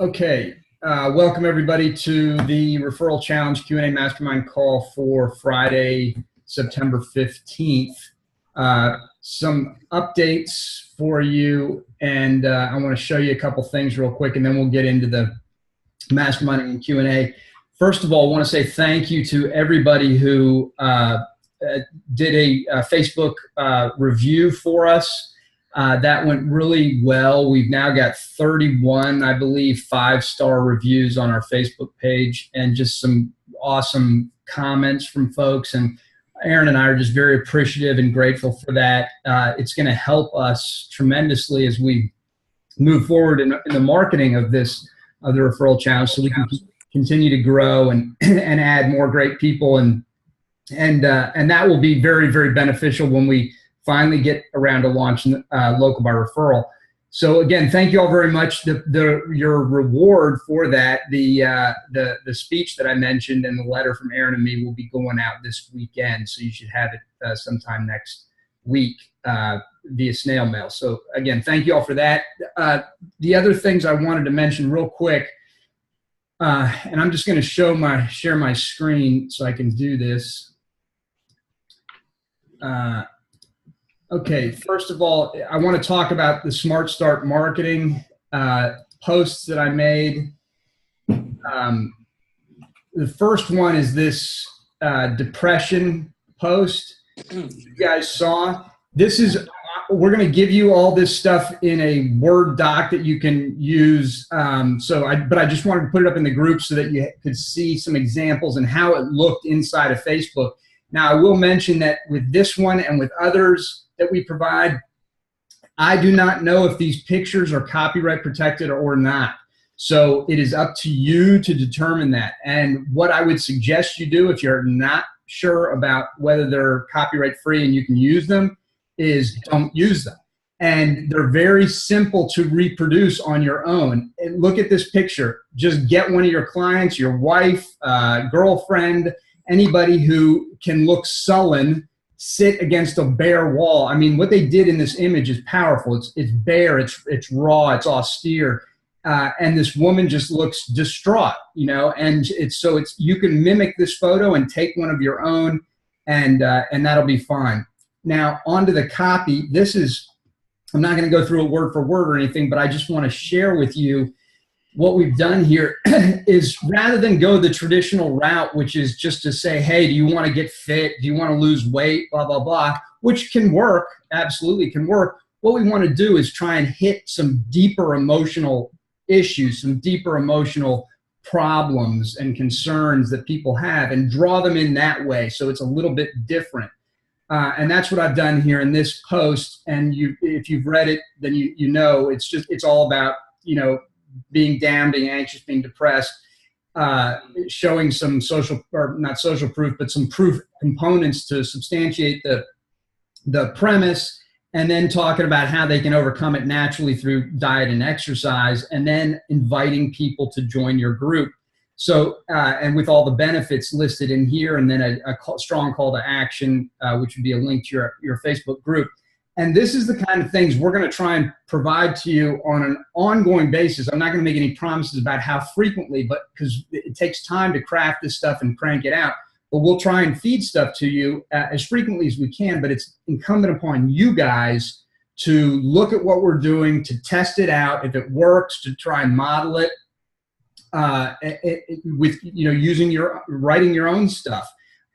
Okay, welcome everybody to the Referral Challenge Q&A Mastermind call for Friday, September 15th. Some updates for you, and I want to show you a couple things real quick, and then we'll get into the Mastermind and Q&A. First of all, I want to say thank you to everybody who did a Facebook review for us. That went really well. We've now got 31, I believe, 5-star reviews on our Facebook page, and just some awesome comments from folks. And Aaron and I are just very appreciative and grateful for that. It's going to help us tremendously as we move forward in the marketing of the referral challenge, so we can continue to grow and add more great people, and that will be very, very beneficial when we finally get around to launching Local by Referral. So again, thank you all very much. Your reward for that, the speech that I mentioned and the letter from Aaron and me will be going out this weekend. So you should have it sometime next week via snail mail. So again, thank you all for that. The other things I wanted to mention real quick, and I'm just going to share my screen so I can do this. Okay, first of all, I want to talk about the Smart Start marketing posts that I made. The first one is this depression post you guys saw. This is, we're going to give you all this stuff in a Word doc that you can use. But I just wanted to put it up in the group so that you could see some examples and how it looked inside of Facebook. Now, I will mention that with this one and with others that we provide, I do not know if these pictures are copyright protected or not. So it is up to you to determine that. And what I would suggest you do if you're not sure about whether they're copyright free and you can use them is don't use them. And they're very simple to reproduce on your own. And look at this picture. Just get one of your clients, your wife, girlfriend, anybody who can look sullen, sit against a bare wall. I mean, what they did in this image is powerful. It's bare, it's raw, it's austere, and this woman just looks distraught, you know. And you can mimic this photo and take one of your own, and that'll be fine. Now, onto the copy. I'm not going to go through it word for word or anything, but I just want to share with you what we've done here is, rather than go the traditional route, which is just to say, hey, do you want to get fit? Do you want to lose weight? Blah, blah, blah, which can work, absolutely can work. What we want to do is try and hit some deeper emotional issues, some deeper emotional problems and concerns that people have, and draw them in that way. So it's a little bit different. And that's what I've done here in this post. And if you've read it, then you know it's all about, you know, being down, being anxious, being depressed, showing some not social proof, but some proof components to substantiate the premise, and then talking about how they can overcome it naturally through diet and exercise, and then inviting people to join your group. So, and with all the benefits listed in here, and then a strong call to action, which would be a link to your Facebook group. And this is the kind of things we're going to try and provide to you on an ongoing basis. I'm not going to make any promises about how frequently, but because it takes time to craft this stuff and crank it out. But we'll try and feed stuff to you as frequently as we can. But it's incumbent upon you guys to look at what we're doing, to test it out. If it works, to try and model it with, you know, writing your own stuff.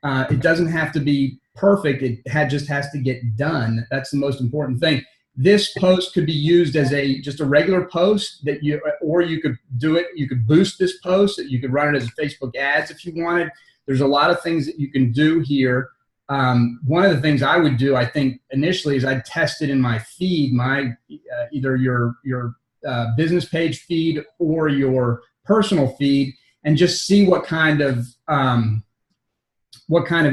It doesn't have to be perfect. It just has to get done. That's the most important thing. This post could be used as just a regular post or you could do it. You could boost this post. You could run it as Facebook ads if you wanted. There's a lot of things that you can do here. One of the things I would do, I think, initially is I'd test it in my feed, either your business page feed or your personal feed, and just see what kind of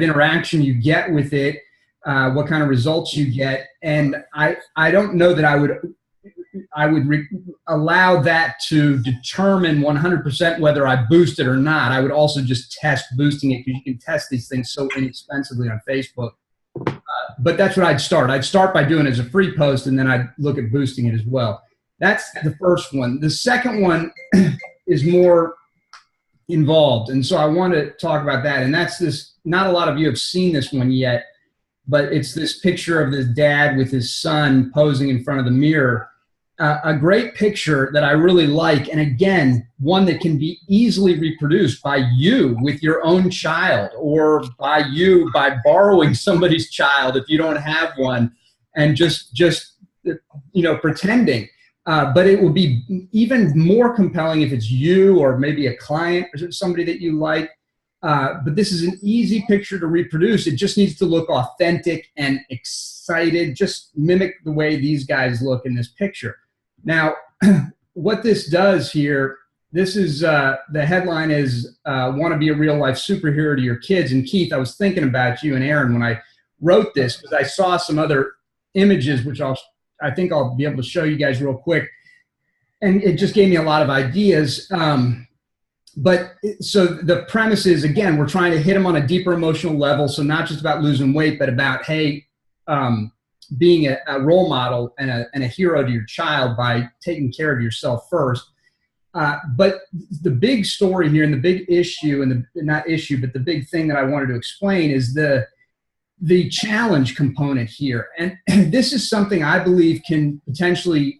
interaction you get with it, what kind of results you get. And I don't know that I would allow that to determine 100% whether I boost it or not. I would also just test boosting it, because you can test these things so inexpensively on Facebook. But that's what I'd start. I'd start by doing it as a free post, and then I'd look at boosting it as well. That's the first one. The second one is more involved. And so I want to talk about that. And that's this, not a lot of you have seen this one yet, but it's this picture of this dad with his son posing in front of the mirror. A great picture that I really like, and again, one that can be easily reproduced by you with your own child, or by you by borrowing somebody's child if you don't have one, and just pretending. But it will be even more compelling if it's you or maybe a client or somebody that you like. But this is an easy picture to reproduce. It just needs to look authentic and excited. Just mimic the way these guys look in this picture. Now, what this does here, this is, the headline is, want to be a real life superhero to your kids. And Keith, I was thinking about you and Aaron when I wrote this, because I saw some other images, which I think I'll be able to show you guys real quick. And it just gave me a lot of ideas. But so the premise is, again, we're trying to hit them on a deeper emotional level. So not just about losing weight, but about, hey, being a role model and a hero to your child by taking care of yourself first. But the big story here, and the big issue, and not issue, but the big thing that I wanted to explain is the challenge component here. And this is something I believe can potentially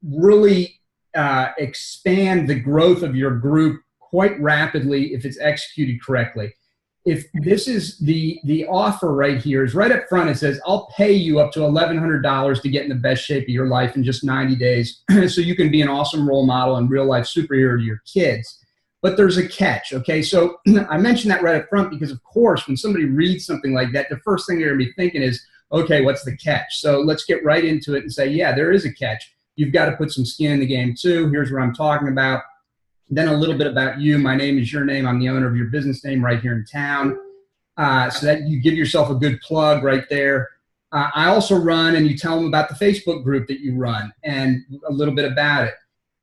really expand the growth of your group quite rapidly if it's executed correctly. If this is the offer right here is right up front, it says, I'll pay you up to $1,100 to get in the best shape of your life in just 90 days so you can be an awesome role model and real life superhero to your kids. But there's a catch, okay? So I mentioned that right up front because, of course, when somebody reads something like that, the first thing they're gonna be thinking is, okay, what's the catch? So let's get right into it and say, yeah, there is a catch. You've got to put some skin in the game too. Here's what I'm talking about. Then a little bit about you. My name is your name. I'm the owner of your business name right here in town. So that you give yourself a good plug right there. I also run, and you tell them about the Facebook group that you run and a little bit about it.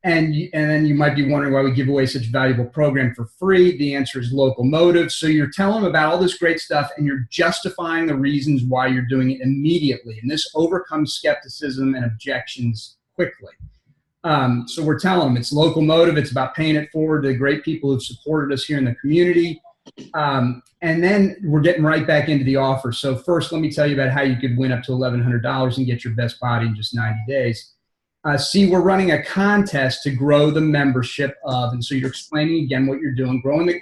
And then you might be wondering why we give away such a valuable program for free. The answer is local motive. So you're telling them about all this great stuff, and you're justifying the reasons why you're doing it immediately. And this overcomes skepticism and objections quickly. So we're telling them it's local motive. It's about paying it forward to the great people who've supported us here in the community. And then we're getting right back into the offer. So first, let me tell you about how you could win up to $1,100 and get your best body in just 90 days. See, we're running a contest to grow the membership of, and so you're explaining again what you're doing, growing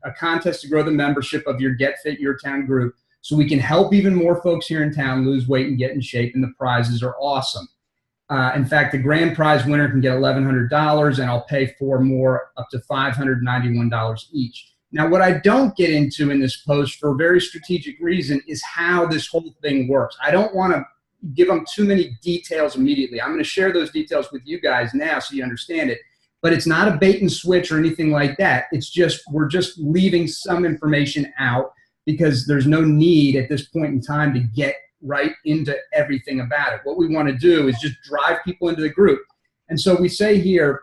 a contest to grow the membership of your Get Fit Yourtown group so we can help even more folks here in town lose weight and get in shape, and the prizes are awesome. In fact, the grand prize winner can get $1,100, and I'll pay for more up to $591 each. Now, what I don't get into in this post for a very strategic reason is how this whole thing works. I don't want to give them too many details immediately. I'm going to share those details with you guys now so you understand it. But it's not a bait and switch or anything like that. It's just, we're just leaving some information out because there's no need at this point in time to get right into everything about it. What we want to do is just drive people into the group. And so we say here,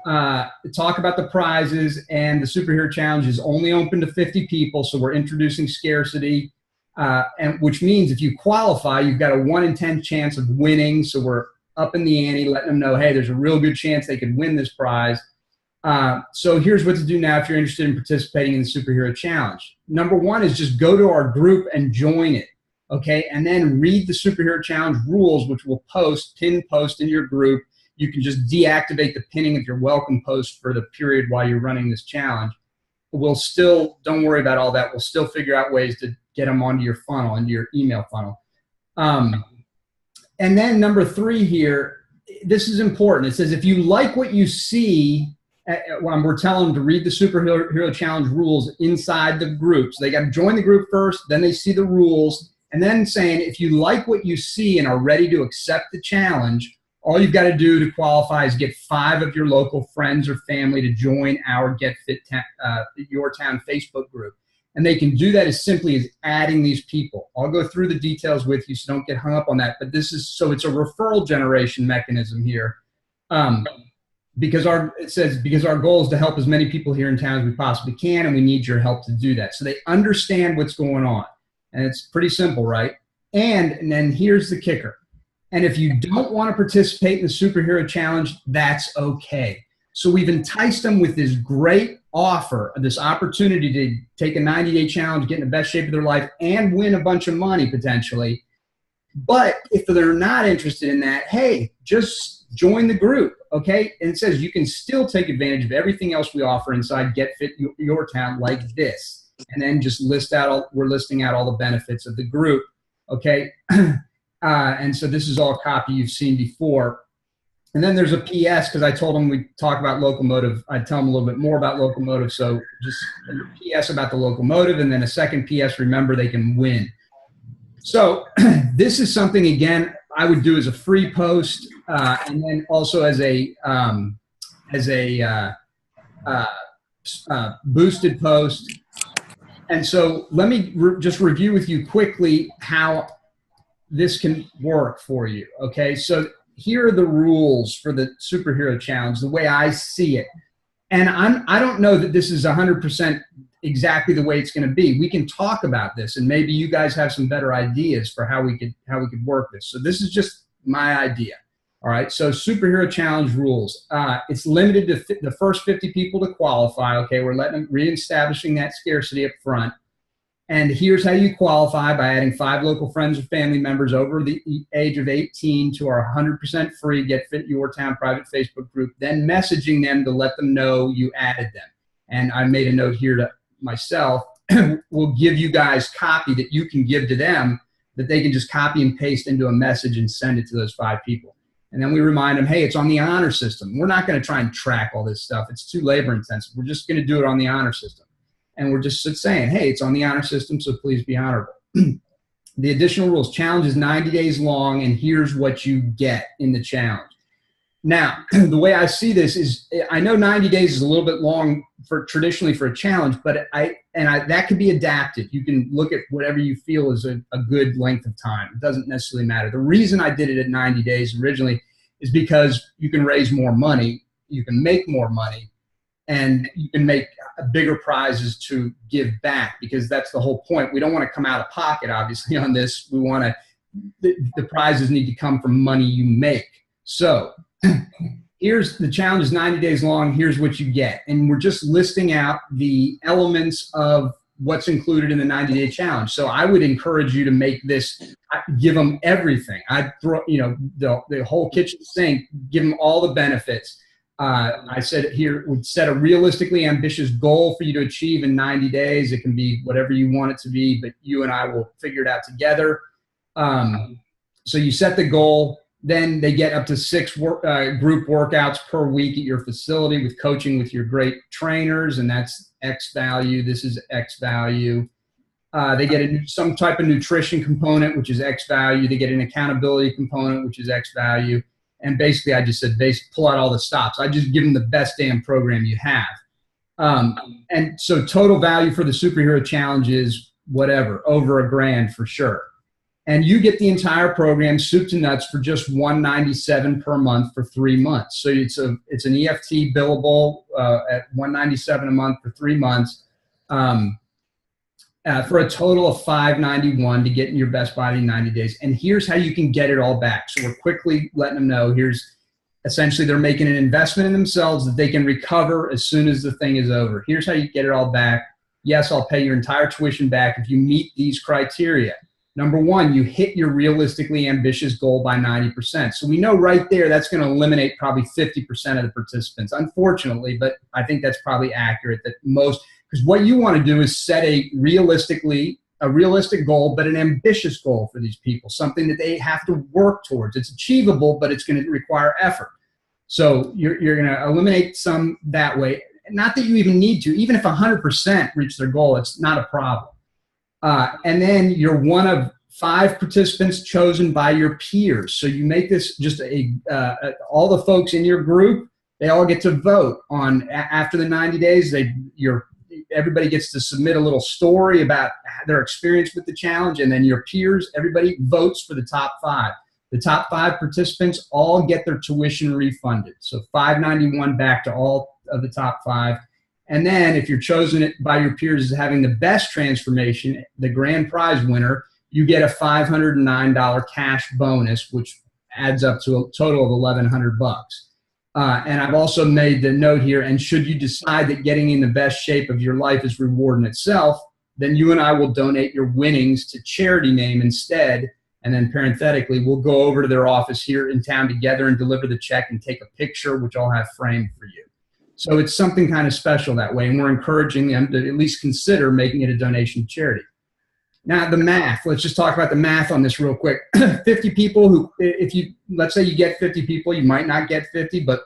talk about the prizes, and the superhero challenge is only open to 50 people. So we're introducing scarcity, and which means if you qualify, you've got a 1 in 10 chance of winning. So we're up in the ante, letting them know, hey, there's a real good chance they could win this prize. So here's what to do now if you're interested in participating in the superhero challenge. Number one is just go to our group and join it. Okay, and then read the superhero challenge rules, which we'll pin post in your group. You can just deactivate the pinning of your welcome post for the period while you're running this challenge. We'll still, don't worry about all that. We'll still figure out ways to get them onto your funnel, into your email funnel. And then number 3 here, this is important. It says, if you like what you see, when we're telling them to read the superhero challenge rules inside the group. So they got to join the group first, then they see the rules, and then saying, if you like what you see and are ready to accept the challenge, all you've got to do to qualify is get 5 of your local friends or family to join our Get Fit Yourtown Facebook group. And they can do that as simply as adding these people. I'll go through the details with you, so don't get hung up on that. But this is, so it's a referral generation mechanism here. Because our goal is to help as many people here in town as we possibly can, and we need your help to do that. So they understand what's going on. And it's pretty simple, right? And then here's the kicker. And if you don't want to participate in the superhero challenge, that's okay. So we've enticed them with this great offer, this opportunity to take a 90-day challenge, get in the best shape of their life, and win a bunch of money potentially. But if they're not interested in that, hey, just join the group, okay? And it says you can still take advantage of everything else we offer inside Get Fit Yourtown like this. And then just we're listing out all the benefits of the group, okay? And so this is all copy you've seen before. And then there's a PS, because I told them we'd talk about locomotive. I'd tell them a little bit more about locomotive. So just a PS about the locomotive, and then a second PS, remember they can win. So this is something, again, I would do as a free post, and then also as a boosted post. And so let me just review with you quickly how this can work for you, okay? So here are the rules for the superhero challenge, the way I see it. And I don't know that this is 100% exactly the way it's going to be. We can talk about this, and maybe you guys have some better ideas for how we could work this. So this is just my idea. All right. So superhero challenge rules. It's limited to the first 50 people to qualify. Okay. We're reestablishing that scarcity up front. And here's how you qualify: by adding 5 local friends or family members over the age of 18 to our 100% free Get Fit Yourtown private Facebook group, then messaging them to let them know you added them. And I made a note here to myself, we'll give you guys copy that you can give to them that they can just copy and paste into a message and send it to those 5 people. And then we remind them, hey, it's on the honor system. We're not going to try and track all this stuff. It's too labor intensive. We're just going to do it on the honor system. And we're just saying, hey, it's on the honor system, so please be honorable. The additional rules: challenge is 90 days long, and here's what you get in the challenge. Now, the way I see this is, I know 90 days is a little bit long traditionally for a challenge, but that can be adapted. You can look at whatever you feel is a good length of time. It doesn't necessarily matter. The reason I did it at 90 days originally is because you can raise more money, you can make more money, and you can make bigger prizes to give back, because that's the whole point. We don't want to come out of pocket, obviously, on this. We want the prizes need to come from money you make. So here's the challenge is 90 days long. Here's what you get. And we're just listing out the elements of what's included in the 90-day challenge. So I would encourage you to make this, give them everything. I'd throw, the whole kitchen sink, give them all the benefits. I said here, would set a realistically ambitious goal for you to achieve in 90 days. It can be whatever you want it to be, but you and I will figure it out together. So you set the goal, then they get up to 6 group workouts per week at your facility with coaching with your great trainers, and that's X value. This is X value. They get some type of nutrition component, which is X value. They get an accountability component, which is X value. And basically, I just said, pull out all the stops. I just give them the best damn program you have. And so total value for the superhero challenge is whatever, over $1,000 for sure. And you get the entire program, soup to nuts, for just $197 per month for 3 months. So it's an EFT billable at $197 a month for 3 months. For a total of $591 to get in your best body in 90 days. And here's how you can get it all back. So we're quickly letting them know, here's essentially they're making an investment in themselves that they can recover as soon as the thing is over. Here's how you get it all back. Yes, I'll pay your entire tuition back if you meet these criteria. Number 1, you hit your realistically ambitious goal by 90%. So we know right there that's going to eliminate probably 50% of the participants, unfortunately, but I think that's probably accurate, that most, because what you want to do is set a realistic goal, but an ambitious goal for these people, something that they have to work towards. It's achievable, but it's going to require effort. So you're going to eliminate some that way. Not that you even need to. Even if 100% reach their goal, it's not a problem. And then you're one of 5 participants chosen by your peers. So you make this just all the folks in your group, they all get to vote on after the 90 days. Everybody gets to submit a little story about their experience with the challenge, and then your peers, everybody votes for the top 5. The top 5 participants all get their tuition refunded. So $591 back to all of the top 5. And then if you're chosen by your peers as having the best transformation, the grand prize winner, you get a $509 cash bonus, which adds up to a total of $1,100. And I've also made the note here, and should you decide that getting in the best shape of your life is reward in itself, then you and I will donate your winnings to charity name instead. And then parenthetically, we'll go over to their office here in town together and deliver the check and take a picture, which I'll have framed for you. So it's something kind of special that way. And we're encouraging them to at least consider making it a donation to charity. Now, the math, let's just talk about the math on this real quick. 50 people who, let's say you get 50 people, you might not get 50, but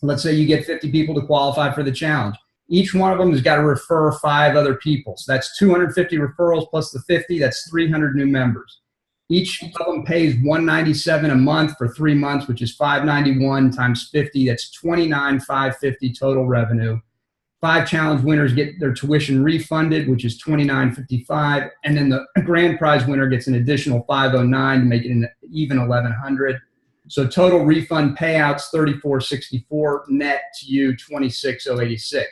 let's say you get 50 people to qualify for the challenge. Each one of them has got to refer 5 other people. So that's 250 referrals plus the 50, that's 300 new members. Each of them pays $197 a month for 3 months, which is $591 times 50, that's $29,550 total revenue. 5 challenge winners get their tuition refunded, which is $29.55, and then the grand prize winner gets an additional $509 to make it an even $1,100. So total refund payouts $34.64, net to you $26,086.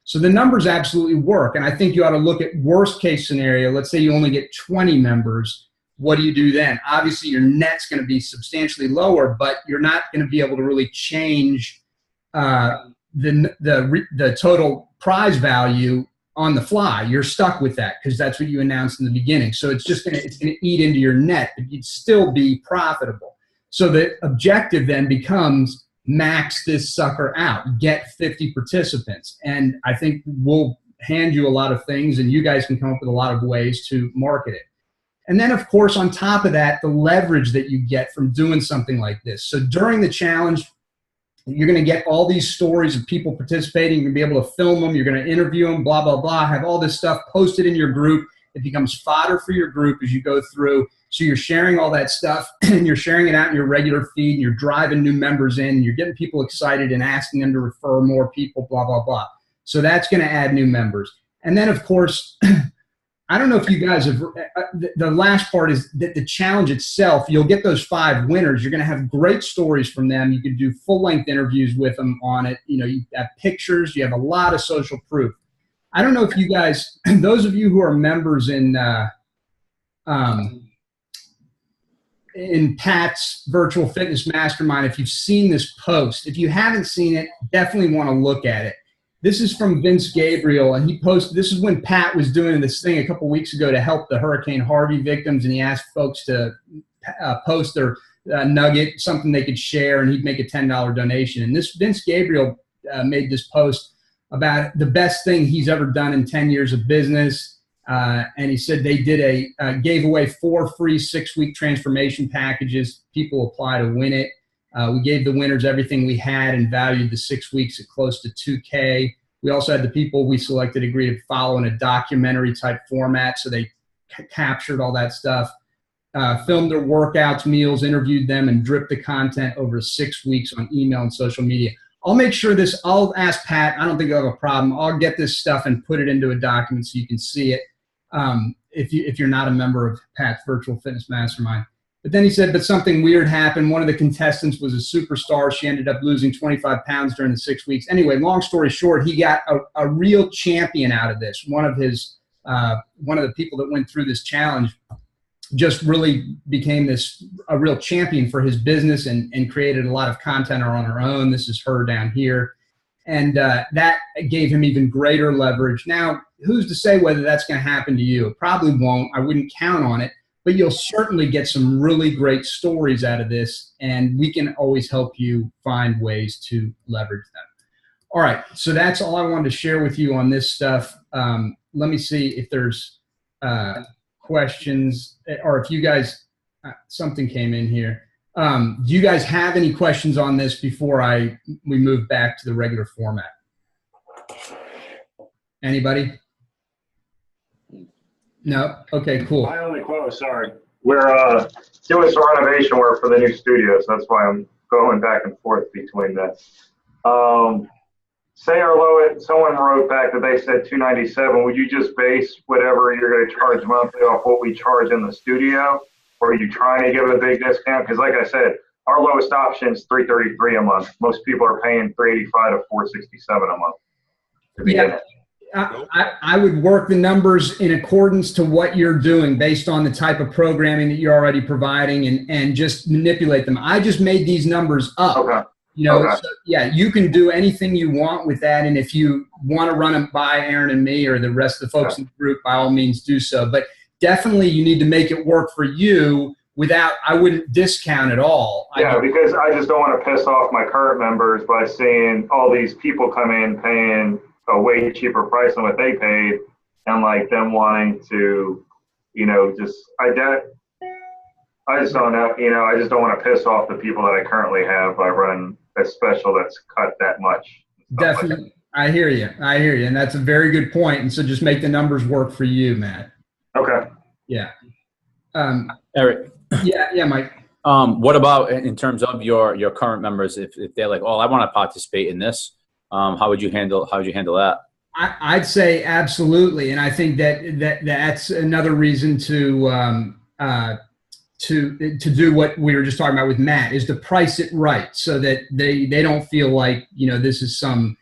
So the numbers absolutely work, and I think you ought to look at worst case scenario. Let's say you only get 20 members. What do you do then? Obviously, your net's going to be substantially lower, but you're not going to be able to really change the total prize value on the fly. You're stuck with that because that's what you announced in the beginning. So it's just going to eat into your net, but you'd still be profitable. So the objective then becomes max this sucker out, get 50 participants. And I think we'll hand you a lot of things, and you guys can come up with a lot of ways to market it. And then, of course, on top of that, the leverage that you get from doing something like this. So during the challenge, you're going to get all these stories of people participating. You're going to be able to film them. You're going to interview them, blah, blah, blah, have all this stuff posted in your group. It becomes fodder for your group as you go through. So you're sharing all that stuff, and you're sharing it out in your regular feed, and you're driving new members in. You're getting people excited and asking them to refer more people, blah, blah, blah. So that's going to add new members. And then, of course, I don't know if you guys have, the last part is that the challenge itself, you'll get those 5 winners. You're going to have great stories from them. You can do full-length interviews with them on it. You know, you have pictures. You have a lot of social proof. I don't know if you guys, those of you who are members in Pat's Virtual Fitness Mastermind, if you've seen this post. If you haven't seen it, definitely want to look at it. This is from Vince Gabriel, and he posted, this is when Pat was doing this thing a couple weeks ago to help the Hurricane Harvey victims, and he asked folks to post their nugget, something they could share, and he'd make a $10 donation. And this Vince Gabriel made this post about the best thing he's ever done in 10 years of business. And he said they did gave away 4 free 6-week transformation packages. People apply to win it. We gave the winners everything we had and valued the 6 weeks at close to $2K. We also had the people we selected agree to follow in a documentary type format. So they captured all that stuff, filmed their workouts, meals, interviewed them, and dripped the content over 6 weeks on email and social media. I'll make sure this, I'll ask Pat, I don't think I'll have a problem. I'll get this stuff and put it into a document so you can see it if you're not a member of Pat's Virtual Fitness Mastermind. But then he said, but something weird happened. One of the contestants was a superstar. She ended up losing 25 pounds during the 6 weeks. Anyway, long story short, he got a real champion out of this. One of the people that went through this challenge just really became a real champion for his business and created a lot of content on her own. This is her down here. And that gave him even greater leverage. Now, who's to say whether that's going to happen to you? It probably won't. I wouldn't count on it. But you'll certainly get some really great stories out of this, and we can always help you find ways to leverage them. All right, so that's all I wanted to share with you on this stuff. Let me see if there's questions, or if you guys, something came in here. Do you guys have any questions on this before we move back to the regular format? Anybody? No? Okay, cool. My only quote, sorry. We're doing some renovation work for the new studio, so that's why I'm going back and forth between that. Say our low, someone wrote back that they said $297. Would you just base whatever you're going to charge monthly off what we charge in the studio? Or are you trying to give a big discount? Because like I said, our lowest option is $333 a month. Most people are paying $385 to $467 a month to begin it. I would work the numbers in accordance to what you're doing based on the type of programming that you're already providing and just manipulate them. I just made these numbers up. Okay. You know, Okay. so, yeah, you can do anything you want with that. And if you want to run them by Aaron and me or the rest of the folks in the group, by all means do so. But definitely you need to make it work for you without, I wouldn't discount at all. Yeah, because I just don't want to piss off my current members by seeing all these people come in paying a way cheaper price than what they paid, and like them wanting to, you know, I just don't know, you know, I just don't want to piss off the people that I currently have by running a special that's cut that much. Definitely. Like I hear you. And that's a very good point. And so just make the numbers work for you, Matt. Okay. Yeah. Eric. Yeah, Mike. What about in terms of your current members? If they're like, oh, I want to participate in this, how would you handle that? I'd say absolutely. And I think that's another reason to do what we were just talking about with Matt, is to price it right so that they don't feel like, you know, this is some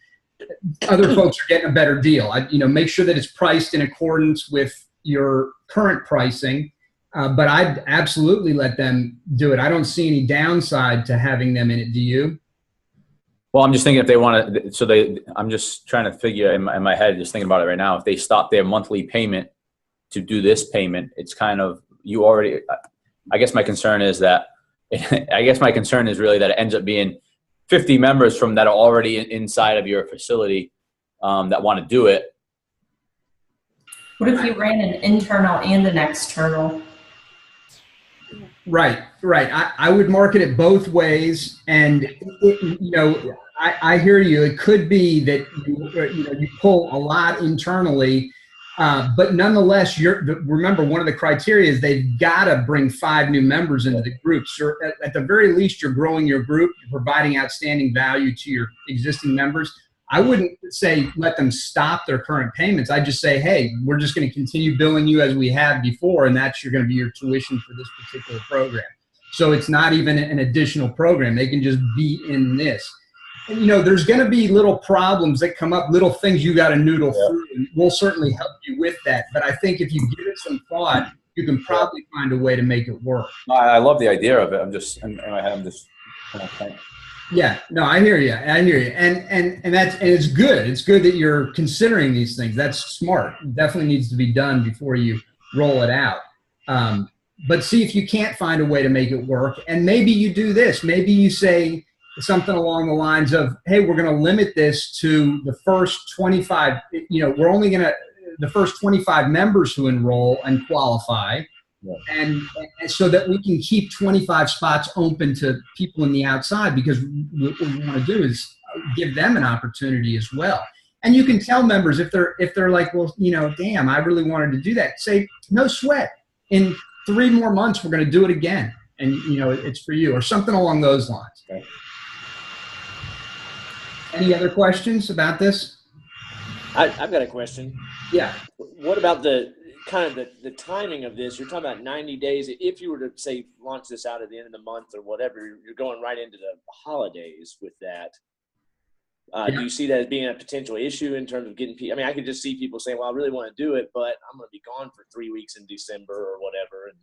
other folks are getting a better deal. Make sure that it's priced in accordance with your current pricing, but I'd absolutely let them do it. I don't see any downside to having them in it. Do you? Well, I'm just thinking if they want to, I'm just trying to figure in my head, just thinking about it right now. If they stop their monthly payment to do this payment, it's kind of, I guess my concern is really that it ends up being 50 members that are already inside of your facility that want to do it. What if you ran an internal and an external? Right. I would market it both ways, and I hear you. It could be that you pull a lot internally, but nonetheless, remember, one of the criteria is they've got to bring 5 new members into the group. So at the very least, you're growing your group, you're providing outstanding value to your existing members. I wouldn't say let them stop their current payments. I'd just say, hey, we're just going to continue billing you as we have before, and that's going to be your tuition for this particular program. So it's not even an additional program. They can just be in this. And, there's going to be little problems that come up, little things you got to noodle through, and we'll certainly help you with that. But I think if you give it some thought, you can probably find a way to make it work. I love the idea of it. I'm just. Yeah, no, I hear you. And it's good. It's good that you're considering these things. That's smart. It definitely needs to be done before you roll it out. But see if you can't find a way to make it work. And maybe you do this. Maybe you say something along the lines of, hey, we're going to limit this to the first 25. We're only going to the first 25 members who enroll and qualify. Yeah. And so that we can keep 25 spots open to people in the outside, because what we want to do is give them an opportunity as well. And you can tell members if they're like, well, damn, I really wanted to do that. Say, no sweat. In 3 more months, we're going to do it again. And, it's for you, or something along those lines. Okay. Any other questions about this? I've got a question. Yeah. What about the timing of this? You're talking about 90 days. If you were to say launch this out at the end of the month or whatever, you're going right into the holidays with that. Do you see that as being a potential issue in terms of getting people? I mean, I could just see people saying, well, I really want to do it, but I'm going to be gone for 3 weeks in December or whatever. And,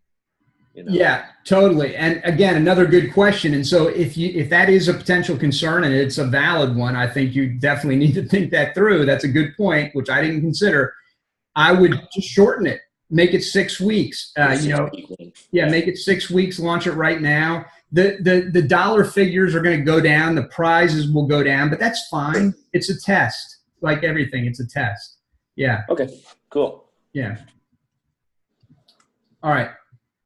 Yeah, totally. And again, another good question. And so if that is a potential concern and it's a valid one, I think you definitely need to think that through. That's a good point, which I didn't consider. I would just shorten it, make it 6 weeks. Make it 6 weeks. Launch it right now. The dollar figures are going to go down. The prizes will go down, but that's fine. It's a test, like everything. It's a test. Yeah. Okay. Cool. Yeah. All right.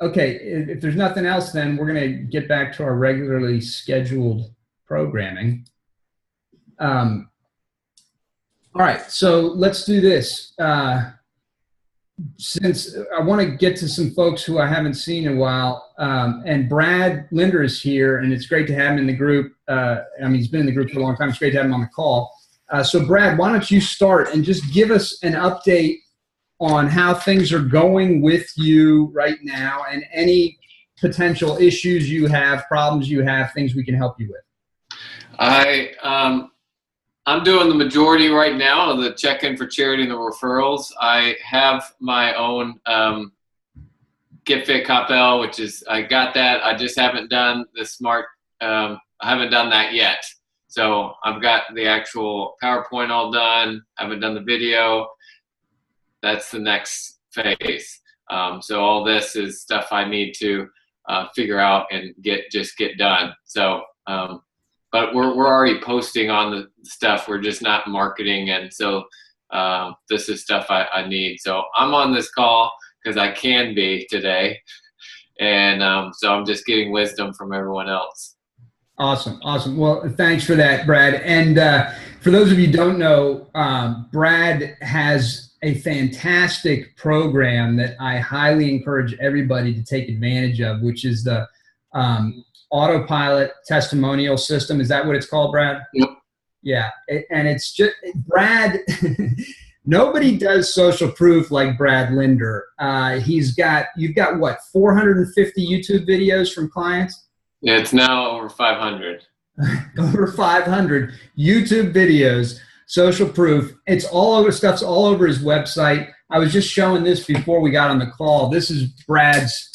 Okay. If there's nothing else, then we're going to get back to our regularly scheduled programming. All right. So let's do this. Since I want to get to some folks who I haven't seen in a while, and Brad Linder is here, and it's great to have him in the group. He's been in the group for a long time. It's great to have him on the call. So Brad, why don't you start and just give us an update on how things are going with you right now, and any potential issues you have, problems you have, things we can help you with. I'm doing the majority right now of the check-in for charity and the referrals. I have my own Get Fit Coppell, which is, I got that. I just haven't done the smart, I haven't done that yet. So I've got the actual PowerPoint all done. I haven't done the video. That's the next phase. So all this is stuff I need to figure out and get done. So, but we're already posting on the stuff. We're just not marketing, and so this is stuff I need. So I'm on this call because I can be today, and so I'm just getting wisdom from everyone else. Awesome. Awesome. Well, thanks for that, Brad. And for those of you who don't know, Brad has a fantastic program that I highly encourage everybody to take advantage of, which is the autopilot testimonial system. Is that what it's called, Brad? Yep. Yeah. And it's just, Brad, nobody does social proof like Brad Linder. You've got what, 450 YouTube videos from clients? Yeah, it's now over 500. Over 500 YouTube videos, social proof. It's all over, stuff's all over his website. I was just showing this before we got on the call. This is Brad's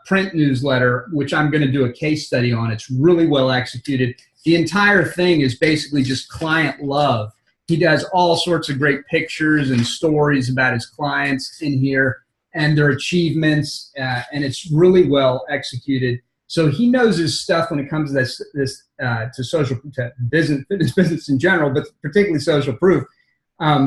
print newsletter, which I'm going to do a case study on. It's really well executed. The entire thing is basically just client love. He does all sorts of great pictures and stories about his clients in here and their achievements, and it's really well executed. So he knows his stuff when it comes to to social, to business in general, but particularly social proof.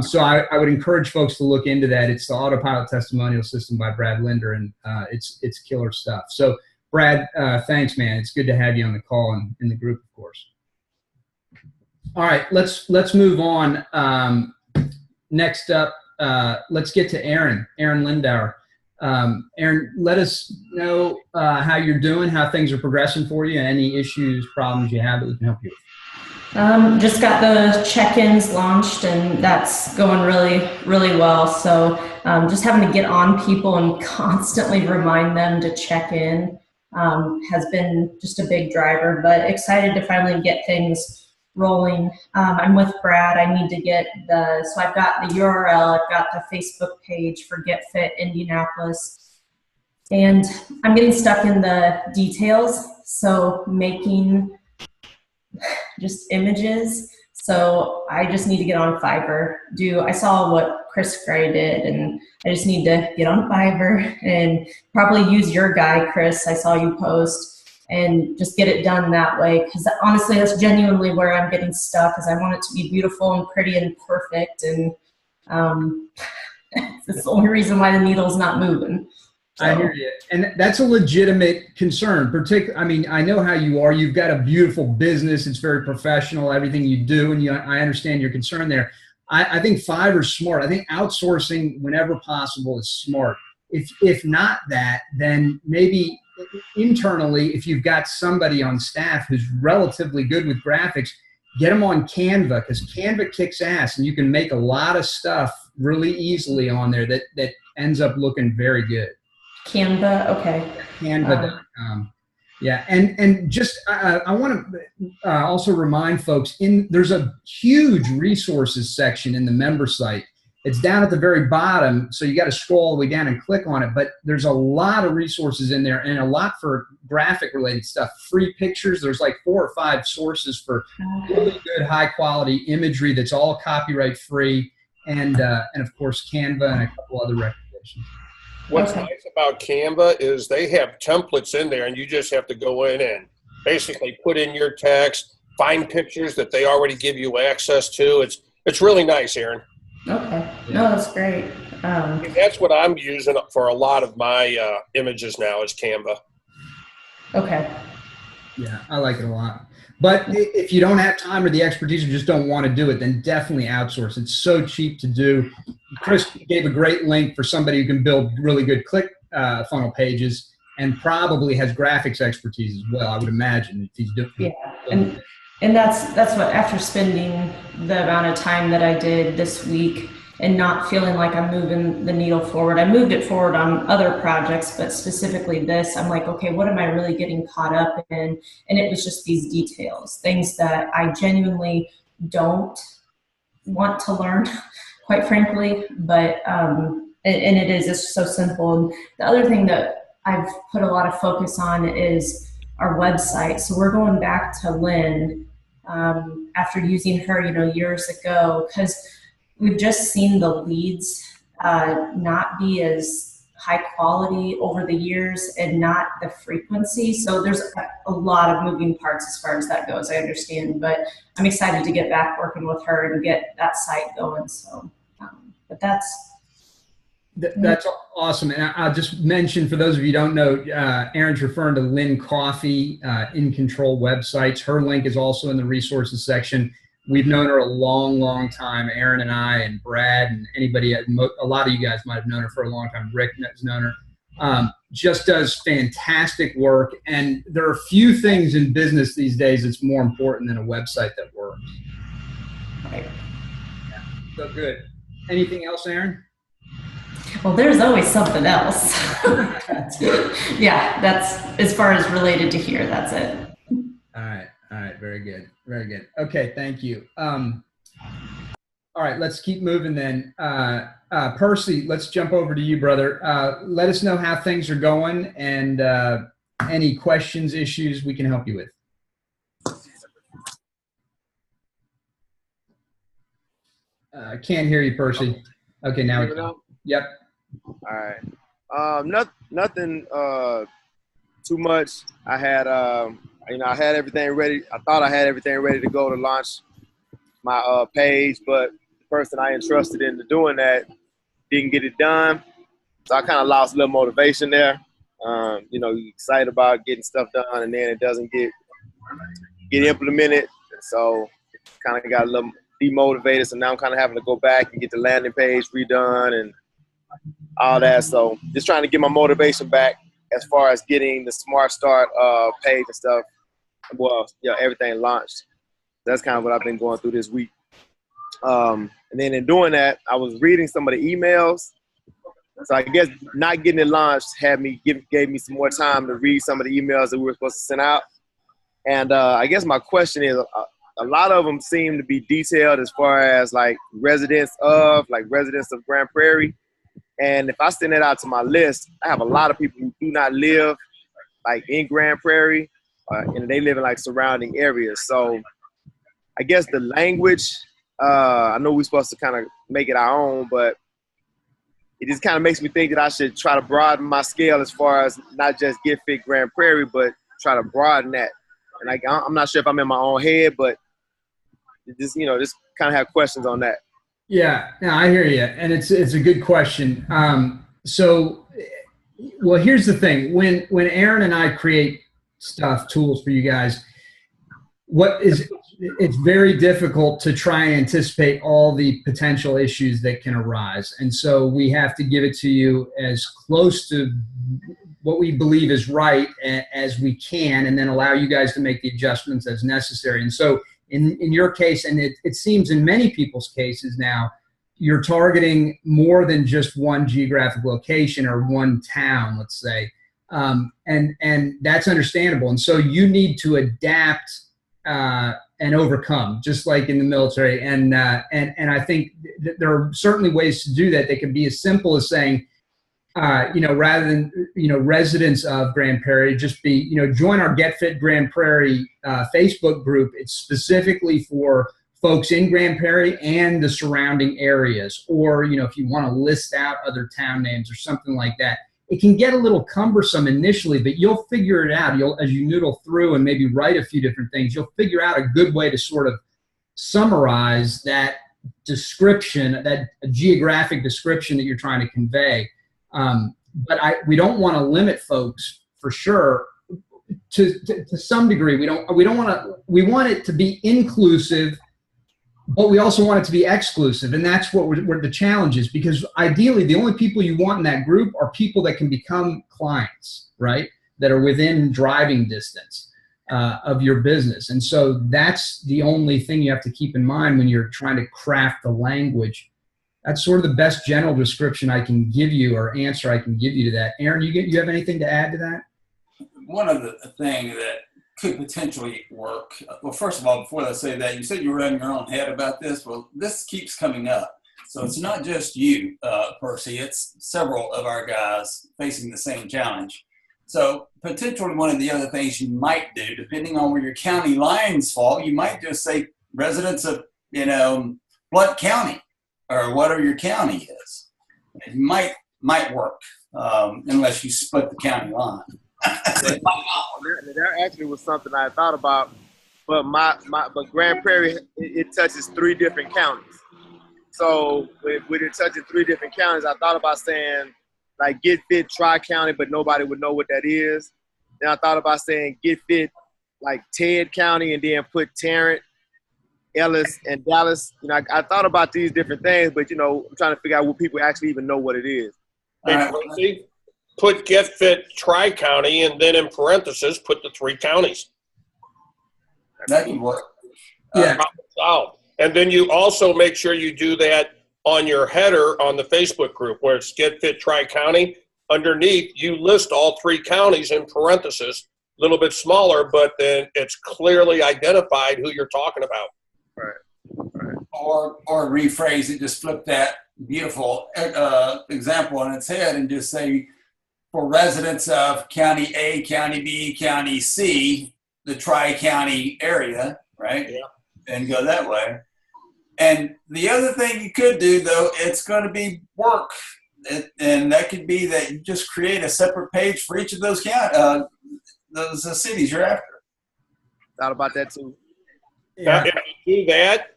So I would encourage folks to look into that. It's the Autopilot Testimonial System by Brad Linder, and it's killer stuff. So Brad, thanks, man. It's good to have you on the call and in the group, of course. All right, let's move on. Next up, let's get to Aaron Lindauer. Aaron, let us know how you're doing, how things are progressing for you, and any issues, problems you have that we can help you with. Just got the check-ins launched, and that's going really, really well. So just having to get on people and constantly remind them to check in has been just a big driver, but excited to finally get things rolling. I'm with Brad. I need to get so I've got the URL, I've got the Facebook page for Get Fit Indianapolis, and I'm getting stuck in the details. So making just images. So I just need to get on Fiverr. I saw what Chris Gray did, and I just need to get on Fiverr and probably use your guy, Chris. I saw you post, and just get it done that way. Because honestly, that's genuinely where I'm getting stuck, because I want it to be beautiful and pretty and perfect. And that's the only reason why the needle's not moving. So. I hear you. And that's a legitimate concern. I mean, I know how you are. You've got a beautiful business. It's very professional, everything you do. And I understand your concern there. I think Fiverr's smart. I think outsourcing whenever possible is smart. If not that, then maybe internally, if you've got somebody on staff who's relatively good with graphics, get them on Canva, because Canva kicks ass, and you can make a lot of stuff really easily on there that ends up looking very good. Canva, okay. Canva.com. Yeah, and just I want to also remind folks, there's a huge resources section in the member site. It's down at the very bottom, so you got to scroll all the way down and click on it. But there's a lot of resources in there, and a lot for graphic-related stuff. Free pictures. There's like 4 or 5 sources for really good, high-quality imagery that's all copyright-free, and of course Canva and a couple other recommendations. What's nice about Canva is they have templates in there, and you just have to go in and basically put in your text, find pictures that they already give you access to. It's really nice, Aaron. Okay. No, that's great. That's what I'm using for a lot of my images now is Canva. Okay. Yeah, I like it a lot. But if you don't have time or the expertise or just don't want to do it, then definitely outsource. It's so cheap to do. Chris gave a great link for somebody who can build really good click funnel pages and probably has graphics expertise as well, I would imagine, if he's doing. Yeah, and that's what, after spending the amount of time that I did this week and not feeling like I'm moving the needle forward. I moved it forward on other projects, but specifically this, I'm like, okay, what am I really getting caught up in? And it was just these details, things that I genuinely don't want to learn, quite frankly, but, and it's so simple. And the other thing that I've put a lot of focus on is our website. So we're going back to Lynn after using her, years ago, because we've just seen the leads not be as high quality over the years and not the frequency. So there's a lot of moving parts as far as that goes, I understand, but I'm excited to get back working with her and get that site going. So, but that's awesome. And I'll just mention, for those of you who don't know, Erin's referring to Lynn Coffey, In Control Websites. Her link is also in the resources section. We've known her a long, long time. Erin and I and Brad and anybody, a lot of you guys might have known her for a long time. Rick has known her. Just does fantastic work. And there are few things in business these days that's more important than a website that works. right. Yeah, so good. Anything else, Erin? Well, there's always something else. Yeah, that's as far as related to here. That's it. All right. Very good. Very good. Okay. Thank you. All right. Let's keep moving then. Percy, let's jump over to you, brother. Let us know how things are going and any questions, issues we can help you with. I can't hear you, Percy. Okay. Now we can. Yep. All right. Nothing too much. I had I had everything ready. I thought I had everything ready to go to launch my page, but the person I entrusted into doing that didn't get it done. So I kind of lost a little motivation there. You're excited about getting stuff done, and then it doesn't get implemented. So kind of got a little demotivated. So now I'm kind of having to go back and get the landing page redone and all that. So just trying to get my motivation back as far as getting the Smart Start page and stuff. Well, everything launched. That's kind of what I've been going through this week. And then in doing that, I was reading some of the emails. So I guess not getting it launched gave me some more time to read some of the emails that we were supposed to send out. And I guess my question is, a lot of them seem to be detailed as far as like residents of Grand Prairie. And if I send it out to my list, I have a lot of people who do not live like in Grand Prairie, and they live in like surrounding areas. So I guess the language, I know we're supposed to kind of make it our own, but it just kind of makes me think that I should try to broaden my scale as far as not just Get Fit Grand Prairie, but try to broaden that. And I'm not sure if I'm in my own head, but just kind of have questions on that. Yeah, no, I hear you, and it's a good question. Well, here's the thing: when Erin and I create tools for you guys, it's very difficult to try and anticipate all the potential issues that can arise, and so we have to give it to you as close to what we believe is right as we can, and then allow you guys to make the adjustments as necessary. And so in your case, and it seems in many people's cases now, you're targeting more than just one geographic location or one town, let's say, and that's understandable. And so you need to adapt and overcome, just like in the military. And I think there are certainly ways to do that. They can be as simple as saying, rather than, residents of Grand Prairie, just be, join our Get Fit Grand Prairie Facebook group. It's specifically for folks in Grand Prairie and the surrounding areas. Or, if you want to list out other town names or something like that. It can get a little cumbersome initially, but you'll figure it out. As you noodle through and maybe write a few different things, you'll figure out a good way to sort of summarize that description, that geographic description that you're trying to convey. But we don't want to limit folks, for sure, to some degree. We want it to be inclusive, but we also want it to be exclusive. And that's what the challenge is, because ideally the only people you want in that group are people that can become clients, right? That are within driving distance of your business. And so that's the only thing you have to keep in mind when you're trying to craft the language. That's sort of the best general description I can give you, or answer I can give you to that. Erin, you have anything to add to that? One of the things that could potentially work, well, first of all, before I say that, you said you were in your own head about this. Well, this keeps coming up. So it's not just you, Percy. It's several of our guys facing the same challenge. So potentially one of the other things you might do, depending on where your county lines fall, you might just say residents of, Blount County or whatever your county is. It might work, unless you split the county line. That actually was something I thought about, but but Grand Prairie, it touches 3 different counties. So with it touching 3 different counties, I thought about saying like Get Fit Tri-County, but nobody would know what that is. Then I thought about saying Get Fit like Ted County, and then put Tarrant, Ellis, and Dallas. I thought about these different things, but I'm trying to figure out what people actually even know what it is. Put Get Fit Tri-County, and then in parentheses, put the 3 counties. That can work. Yeah. And then you also make sure you do that on your header on the Facebook group where it's Get Fit Tri-County. Underneath, you list all 3 counties in parentheses, a little bit smaller, but then it's clearly identified who you're talking about. Right. Or rephrase it, just flip that beautiful example on its head and just say, for residents of County A, County B, County C, the Tri-County area, right? Yeah. And go that way. And the other thing you could do, though, it's going to be work. And that could be that you just create a separate page for each of those cities you're after. Thought about that too. Yeah. If you do that,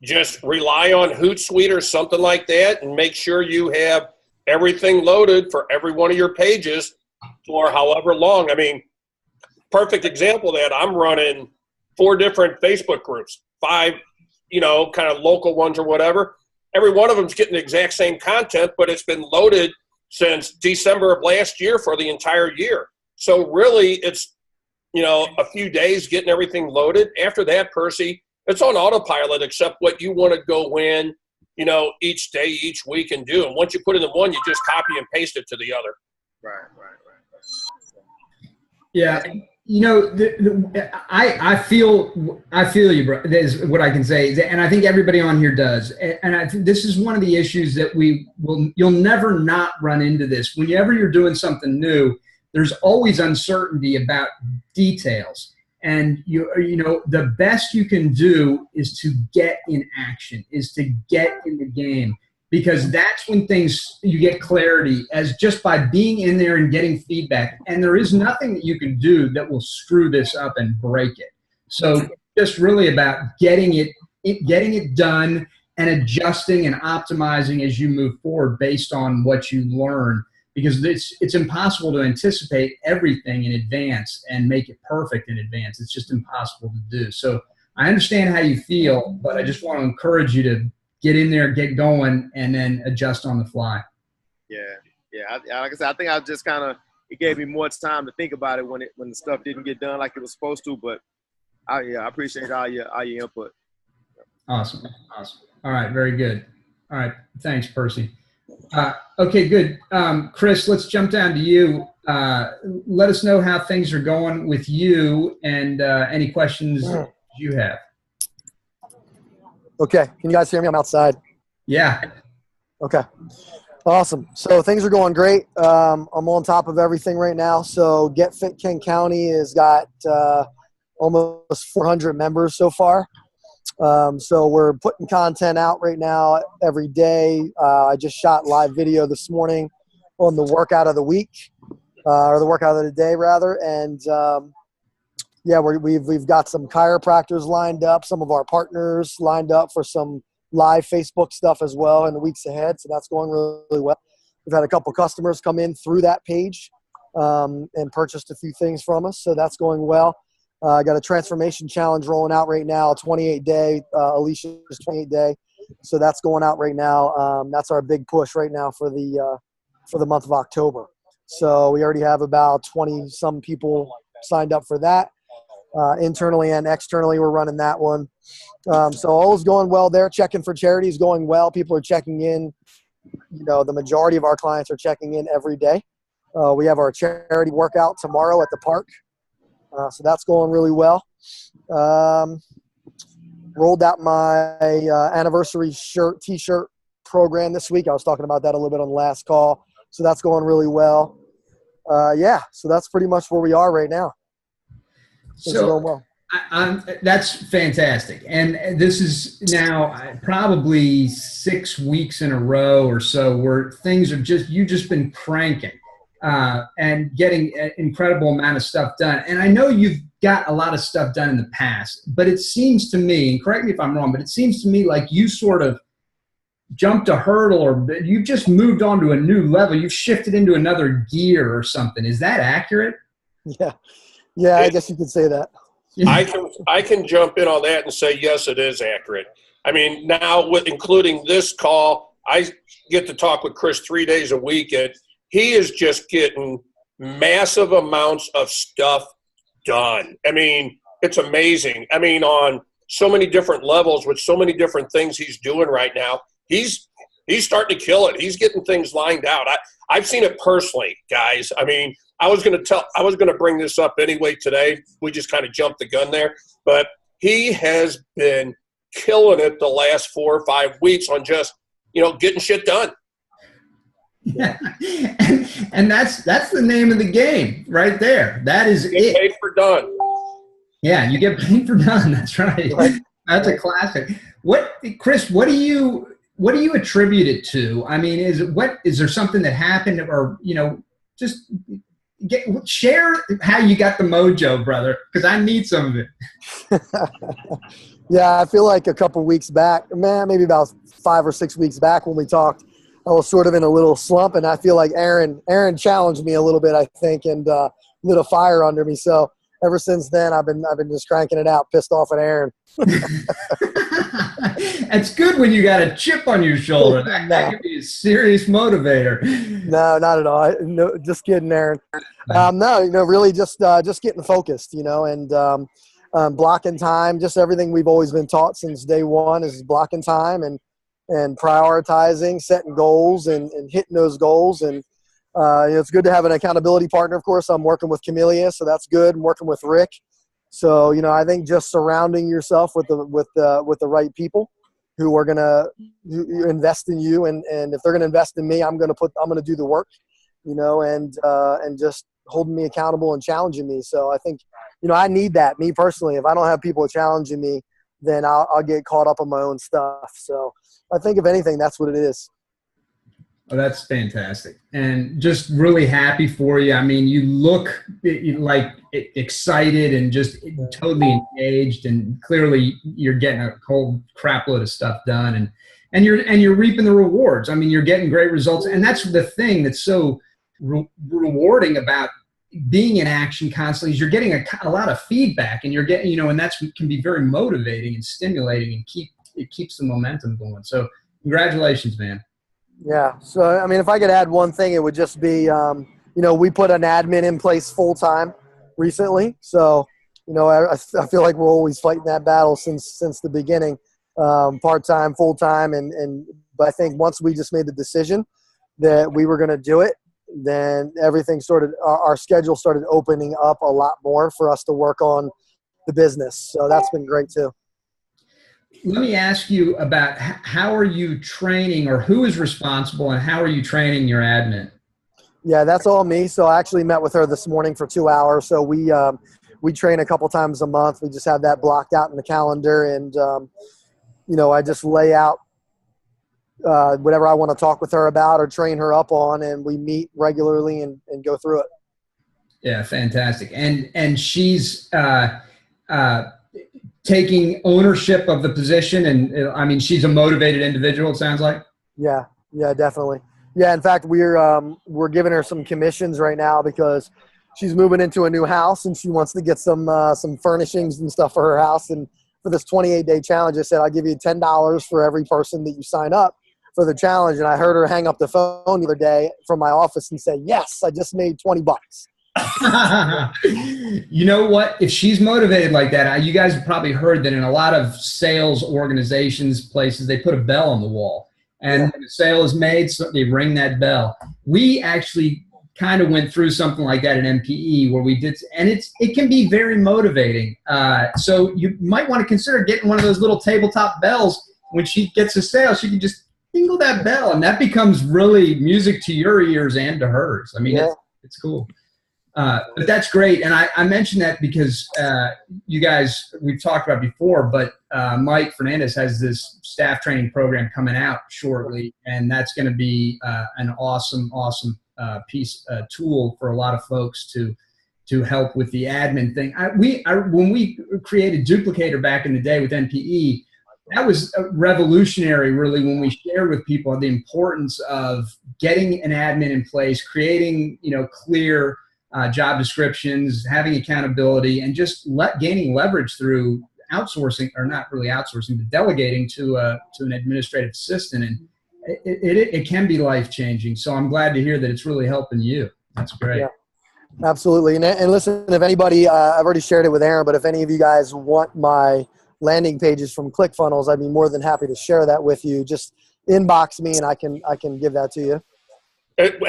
just rely on Hootsuite or something like that, and make sure you have everything loaded for every one of your pages for however long. I mean, perfect example of that, I'm running 4 different Facebook groups, 5, kind of local ones or whatever. Every one of them's getting the exact same content, but it's been loaded since December of last year for the entire year. So really it's, a few days getting everything loaded. After that, Percy, it's on autopilot, except what you want to go in, each day, each week and do. And once you put it in one, you just copy and paste it to the other. Right. Yeah. I feel you, bro. That is what I can say. And I think everybody on here does. And I think this is one of the issues that you'll never not run into this. Whenever you're doing something new, there's always uncertainty about details. And the best you can do is to get in action, is to get in the game, because that's when you get clarity as just by being in there and getting feedback. And there is nothing that you can do that will screw this up and break it. So just really about getting it done and adjusting and optimizing as you move forward based on what you learn. Because it's impossible to anticipate everything in advance and make it perfect in advance. It's just impossible to do. So I understand how you feel, but I just want to encourage you to get in there, get going, and then adjust on the fly. Yeah. Like I said, I think it gave me more time to think about it when the stuff didn't get done like it was supposed to. But I appreciate all your input. Awesome. All right, very good. All right, thanks, Percy. Okay, good. Chris, let's jump down to you. Let us know how things are going with you and any questions you have. Okay. Can you guys hear me? I'm outside. Yeah. Okay. Awesome. So things are going great. I'm on top of everything right now. So Get Fit King County has got almost 400 members so far. So we're putting content out right now every day. I just shot live video this morning on the workout of the week, or the workout of the day rather. And we've got some chiropractors lined up, some of our partners lined up for some live Facebook stuff as well in the weeks ahead. So that's going really well. We've had a couple customers come in through that page and purchased a few things from us. So that's going well. I got a transformation challenge rolling out right now, 28-day. Alicia's 28-day. So that's going out right now. That's our big push right now for the month of October. So we already have about 20-some people signed up for that. Internally and externally, we're running that one. So all is going well there. Checking for charity is going well. People are checking in. The majority of our clients are checking in every day. We have our charity workout tomorrow at the park. So that's going really well. Rolled out my anniversary t-shirt program this week. I was talking about that a little bit on the last call. So that's going really well. yeah, so that's pretty much where we are right now. Things are going well. That's fantastic. And this is now probably 6 weeks in a row or so where things are you've just been cranking and getting an incredible amount of stuff done. And I know you've got a lot of stuff done in the past, but it seems to me, and correct me if I'm wrong, but it seems to me like you sort of jumped a hurdle, or you've just moved on to a new level. You've shifted into another gear or something. Is that accurate? Yeah, I guess you could say that. I can jump in on that and say, yes, it is accurate. I mean, now including this call, I get to talk with Chris 3 days a week, and he is just getting massive amounts of stuff done. I mean, it's amazing. I mean, on so many different levels with so many different things he's doing right now, he's starting to kill it. He's getting things lined out. I've seen it personally, guys. I mean, I was going to bring this up anyway today. We just kind of jumped the gun there. But he has been killing it the last 4 or 5 weeks on just, getting shit done. Yeah. And that's the name of the game right there. That is it. Get paid for done. Yeah, you get paid for done. That's right. That's a classic. Chris, what do you attribute it to? I mean, is there something that happened, or just share how you got the mojo, brother, because I need some of it. Yeah, I feel like a couple weeks back, maybe about 5 or 6 weeks back when we talked, I was sort of in a little slump, and I feel like Aaron challenged me a little bit, I think, and lit a fire under me. So ever since then, I've been just cranking it out, pissed off at Aaron. It's good when you got a chip on your shoulder. That could be a serious motivator. No, not at all. No, just kidding, Aaron. No, really just getting focused, and blocking time. Just everything we've always been taught since day one is blocking time and prioritizing, setting goals and hitting those goals. And it's good to have an accountability partner. Of course, I'm working with Camellia, so that's good. I'm working with Rick. So, I think just surrounding yourself with the right people who are going to invest in you. And if they're going to invest in me, I'm going to do the work, and just holding me accountable and challenging me. So I think, I need that, me personally. If I don't have people challenging me, then I'll get caught up on my own stuff. So I think if anything, that's what it is. Oh, that's fantastic. And just really happy for you. I mean, you look like excited and just totally engaged, and clearly you're getting a whole crap load of stuff done, and you're reaping the rewards. I mean, you're getting great results. And that's the thing that's so rewarding about being in action constantly is you're getting a lot of feedback, and you're getting, and that's can be very motivating and stimulating, and it keeps the momentum going. So congratulations, man. Yeah. So, I mean, if I could add one thing, it would just be, we put an admin in place full-time recently. So, I feel like we're always fighting that battle since the beginning, part-time, full-time. But I think once we just made the decision that we were going to do it, then everything our schedule started opening up a lot more for us to work on the business. So that's been great too. Let me ask you about how are you training, or who is responsible, and how are you training your admin? Yeah, that's all me. So I actually met with her this morning for 2 hours. So we train a couple times a month. We just have that blocked out in the calendar, and I just lay out whatever I want to talk with her about or train her up on, and we meet regularly and go through it. Yeah, fantastic. And she's taking ownership of the position, and I mean, she's a motivated individual, it sounds like. Yeah, definitely. Yeah, in fact, we're giving her some commissions right now because she's moving into a new house and she wants to get some furnishings and stuff for her house. And for this 28-day challenge, I said, I'll give you $10 for every person that you sign up for the challenge. And I heard her hang up the phone the other day from my office and say, yes, I just made $20. You know what? If she's motivated like that, you guys have probably heard that in a lot of sales organizations, places, they put a bell on the wall. And when the sale is made, so they ring that bell. We actually kind of went through something like that at MPE where we did, and it can be very motivating. So you might want to consider getting one of those little tabletop bells. When she gets a sale, she can just tingle that bell, and that becomes really music to your ears and to hers. I mean, It's cool. But that's great. And I mentioned that because you guys, we've talked about before, but Mike Fernandez has this staff training program coming out shortly. And that's going to be an awesome tool for a lot of folks to help with the admin thing. When we created Duplicator back in the day with NPE, that was revolutionary, really, when we shared with people the importance of getting an admin in place, creating, clear job descriptions, having accountability, and just gaining leverage through outsourcing, or not really outsourcing, but delegating to an administrative assistant. And it can be life-changing. So I'm glad to hear that it's really helping you. That's great. Yeah, absolutely. And listen, if anybody, I've already shared it with Aaron, but if any of you guys want my landing pages from ClickFunnels, I'd be more than happy to share that with you. Just inbox me and I can give that to you.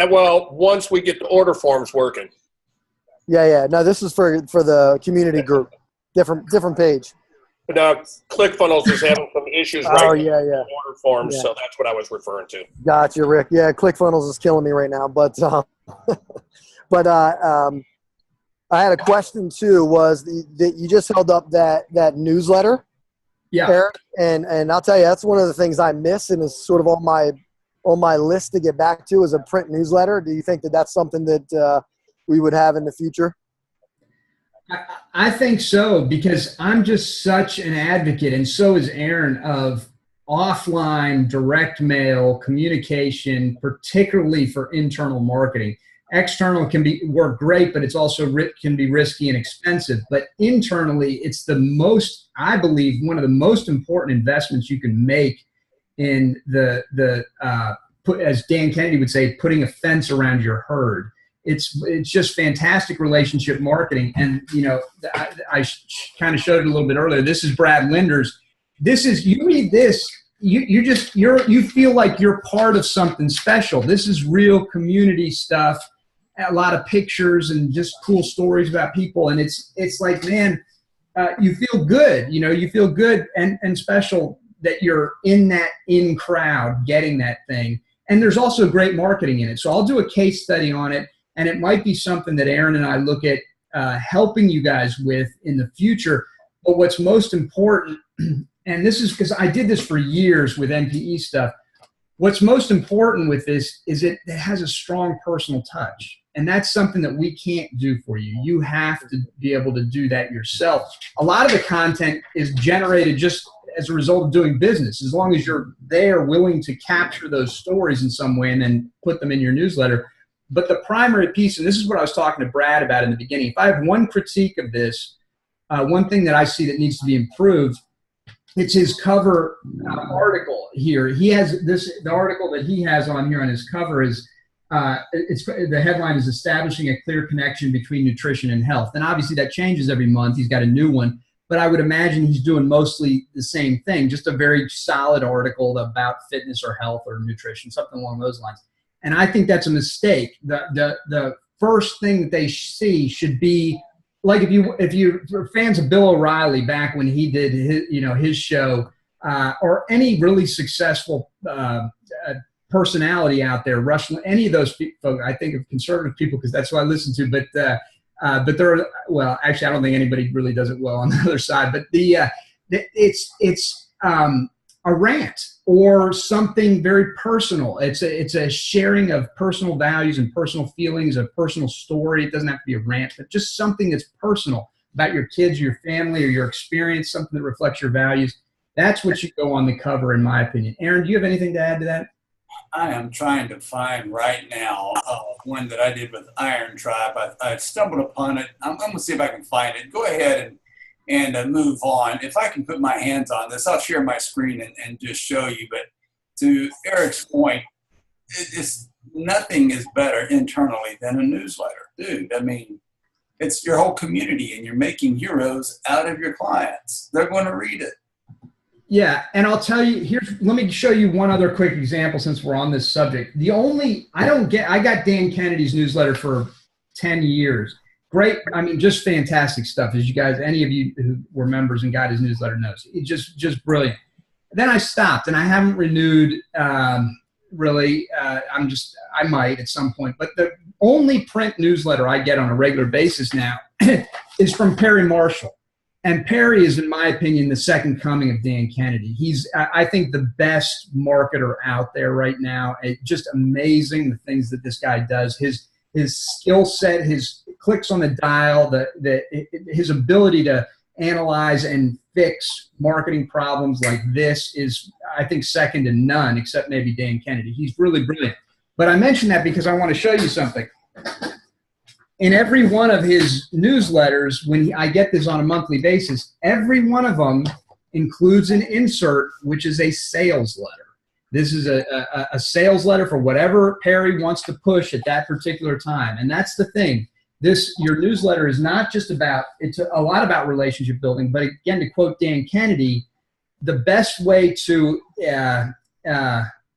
Well, once we get the order forms working. Yeah. No, this is for the community group. Different page. But now ClickFunnels is having some issues with order forms, so that's what I was referring to. Gotcha, Rick. Yeah, ClickFunnels is killing me right now, but I had a question too. Was that you just held up that newsletter? Yeah. Eric, and I'll tell you, that's one of the things I miss, and is sort of on my list to get back to, is a print newsletter. Do you think that that's something that we would have in the future? I think so, because I'm just such an advocate, and so is Aaron, of offline direct mail communication, particularly for internal marketing. External can work great, but it's also can be risky and expensive. But internally, it's I believe, one of the most important investments you can make in as Dan Kennedy would say, putting a fence around your herd. It's just fantastic relationship marketing. And, I kind of showed it a little bit earlier. This is Brad Linder's. You read this, you feel like you're part of something special. This is real community stuff. A lot of pictures and just cool stories about people. And it's like, man, you feel good, you feel good and special that you're in that crowd getting that thing. And there's also great marketing in it. So I'll do a case study on it, and it might be something that Aaron and I look at helping you guys with in the future. But what's most important, and this is because I did this for years with NPE stuff, what's most important with this is it has a strong personal touch. And that's something that we can't do for you. You have to be able to do that yourself. A lot of the content is generated just as a result of doing business. As long as you're there willing to capture those stories in some way and then put them in your newsletter. But the primary piece, and this is what I was talking to Brad about in the beginning, if I have one critique of this, one thing that I see that needs to be improved, it's his cover article here. He has the article that he has on here on his cover is, the headline is Establishing a Clear Connection Between Nutrition and Health. And obviously that changes every month. He's got a new one, but I would imagine he's doing mostly the same thing, just a very solid article about fitness or health or nutrition, something along those lines. And I think that's a mistake. The first thing that they see should be, like, if you're fans of Bill O'Reilly back when he did his show, or any really successful personality out there, Rush, any of those people, I think of conservative people because that's who I listen to, but there are, well, actually, I don't think anybody really does it well on the other side, but it's a rant or something very personal. It's a sharing of personal values and personal feelings, a personal story. It doesn't have to be a rant, but just something that's personal about your kids, your family, or your experience, something that reflects your values. That's what should go on the cover, in my opinion. Aaron, do you have anything to add to that? I am trying to find right now one that I did with Iron Tribe. I stumbled upon it. I'm going to see if I can find it. Go ahead and move on. If I can put my hands on this, I'll share my screen and just show you. But to Eric's point, nothing is better internally than a newsletter. Dude, I mean, it's your whole community, and you're making heroes out of your clients. They're going to read it. Yeah, and I'll tell you, let me show you one other quick example since we're on this subject. I got Dan Kennedy's newsletter for 10 years. Great, I mean, just fantastic stuff, as you guys, any of you who were members and got his newsletter knows. It just brilliant. Then I stopped, and I haven't renewed, really. I might at some point. But only print newsletter I get on a regular basis now is from Perry Marshall. And Perry is, in my opinion, the second coming of Dan Kennedy. He's, I think, the best marketer out there right now. It's just amazing the things that this guy does. His skill set, his clicks on the dial, his ability to analyze and fix marketing problems like this is, I think, second to none, except maybe Dan Kennedy. He's really brilliant. But I mention that because I want to show you something. In every one of his newsletters, when I get this on a monthly basis, every one of them includes an insert, which is a sales letter. This is a sales letter for whatever Perry wants to push at that particular time. And that's the thing. Your newsletter is not just about, it's a lot about relationship building, but again, to quote Dan Kennedy, the best way to,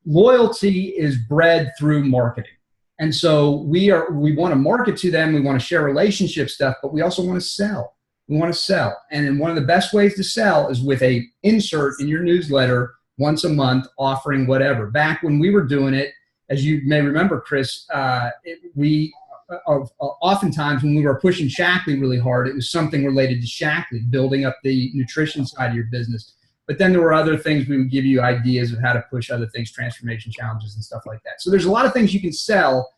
loyalty is bred through marketing. And so we want to market to them. We want to share relationship stuff, but we also want to sell. We want to sell. And then one of the best ways to sell is with a insert in your newsletter once a month offering whatever. Back when we were doing it, as you may remember, Chris, oftentimes when we were pushing Shackley really hard, it was something related to Shackley, building up the nutrition side of your business. But then there were other things. We would give you ideas of how to push other things, transformation challenges and stuff like that. So there's a lot of things you can sell,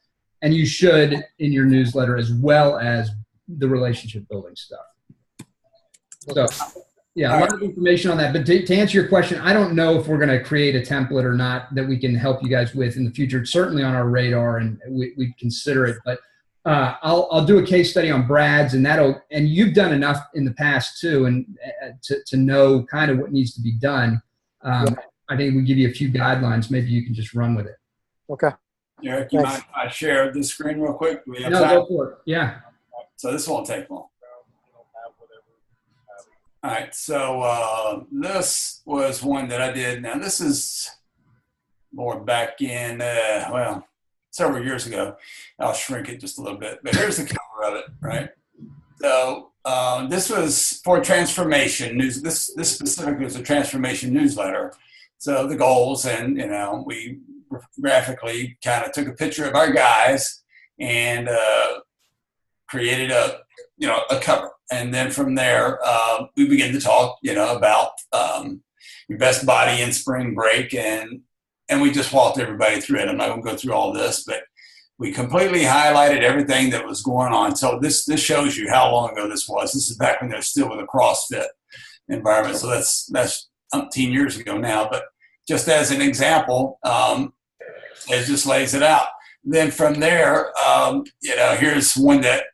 and you should in your newsletter, as well as the relationship building stuff. So yeah, a lot of information on that. But to answer your question, I don't know if we're going to create a template or not that we can help you guys with in the future. It's certainly on our radar, and we'd consider it. But I'll do a case study on Brad's, and you've done enough in the past too, and to know kind of what needs to be done. I think we give you a few guidelines. Maybe you can just run with it. Okay. Eric, you mind if I share this screen real quick? Do we have No, time? go for it. Yeah. So this won't take long. All right. So this was one that I did. Now this is more back in several years ago. I'll shrink it just a little bit, but here's the cover of it, right? So this was for transformation news. This specifically was a transformation newsletter. So the goals, and we graphically kind of took a picture of our guys and created a cover, and then from there we began to talk, about your best body in spring break, and we just walked everybody through it. I'm not going to go through all this, but we completely highlighted everything that was going on. So this shows you how long ago this was. This is back when they're still in a CrossFit environment. So that's 10 years ago now. But just as an example, it just lays it out. Then from there, here's one that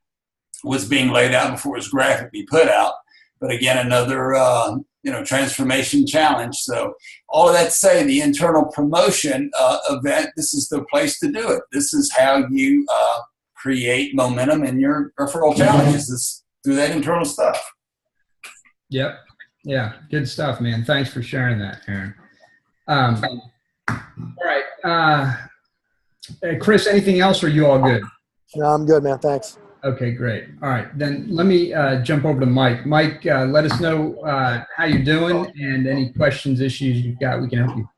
was being laid out before it was graphically put out. But again, another transformation challenge. So all of that to say, the internal promotion event, this is the place to do it. This is how you create momentum in your referral challenges, is through that internal stuff. Yep. Yeah. Good stuff, man. Thanks for sharing that, Aaron. All right. Chris, anything else, or are you all good? No, I'm good, man. Thanks. Okay, great. All right, then let me jump over to Mike. Mike, let us know how you're doing, and any questions, issues you've got, we can help you.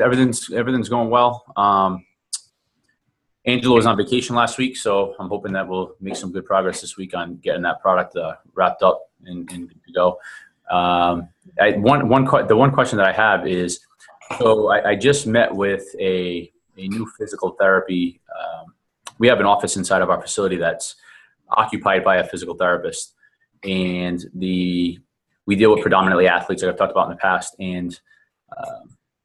Everything's going well. Angela was on vacation last week, so I'm hoping that we'll make some good progress this week on getting that product wrapped up and good to go. The one question that I have is, so I just met with a new physical therapy. We have an office inside of our facility that's occupied by a physical therapist, and we deal with predominantly athletes, like I've talked about in the past, and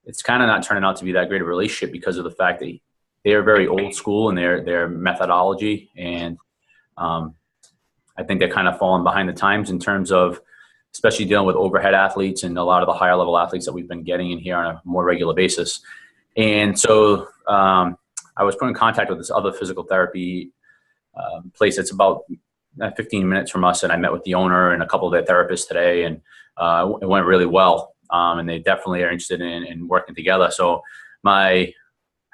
it's kind of not turning out to be that great a relationship because of the fact that they are very old school in their methodology, and I think they're kind of falling behind the times in terms of especially dealing with overhead athletes and a lot of the higher level athletes that we've been getting in here on a more regular basis. And so I was put in contact with this other physical therapy place that's about 15 minutes from us, and I met with the owner and a couple of their therapists today, and it went really well. And they definitely are interested in working together. So I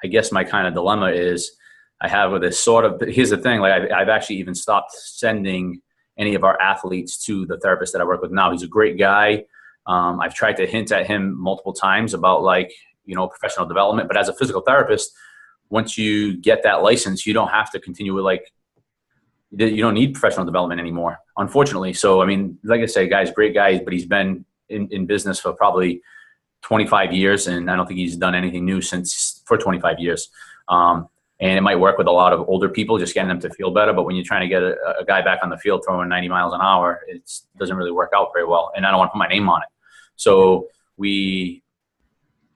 guess my kind of dilemma is I have with this sort of, here's the thing, like I've actually even stopped sending any of our athletes to the therapist that I work with now. He's a great guy. I've tried to hint at him multiple times about professional development, but as a physical therapist, once you get that license, you don't have to continue with you don't need professional development anymore, unfortunately. So, I mean, like I said, guy's a great guy, but he's been in business for probably 25 years. And I don't think he's done anything new for 25 years. And it might work with a lot of older people, just getting them to feel better. But when you're trying to get a guy back on the field throwing 90 miles an hour, it doesn't really work out very well. And I don't want to put my name on it. So we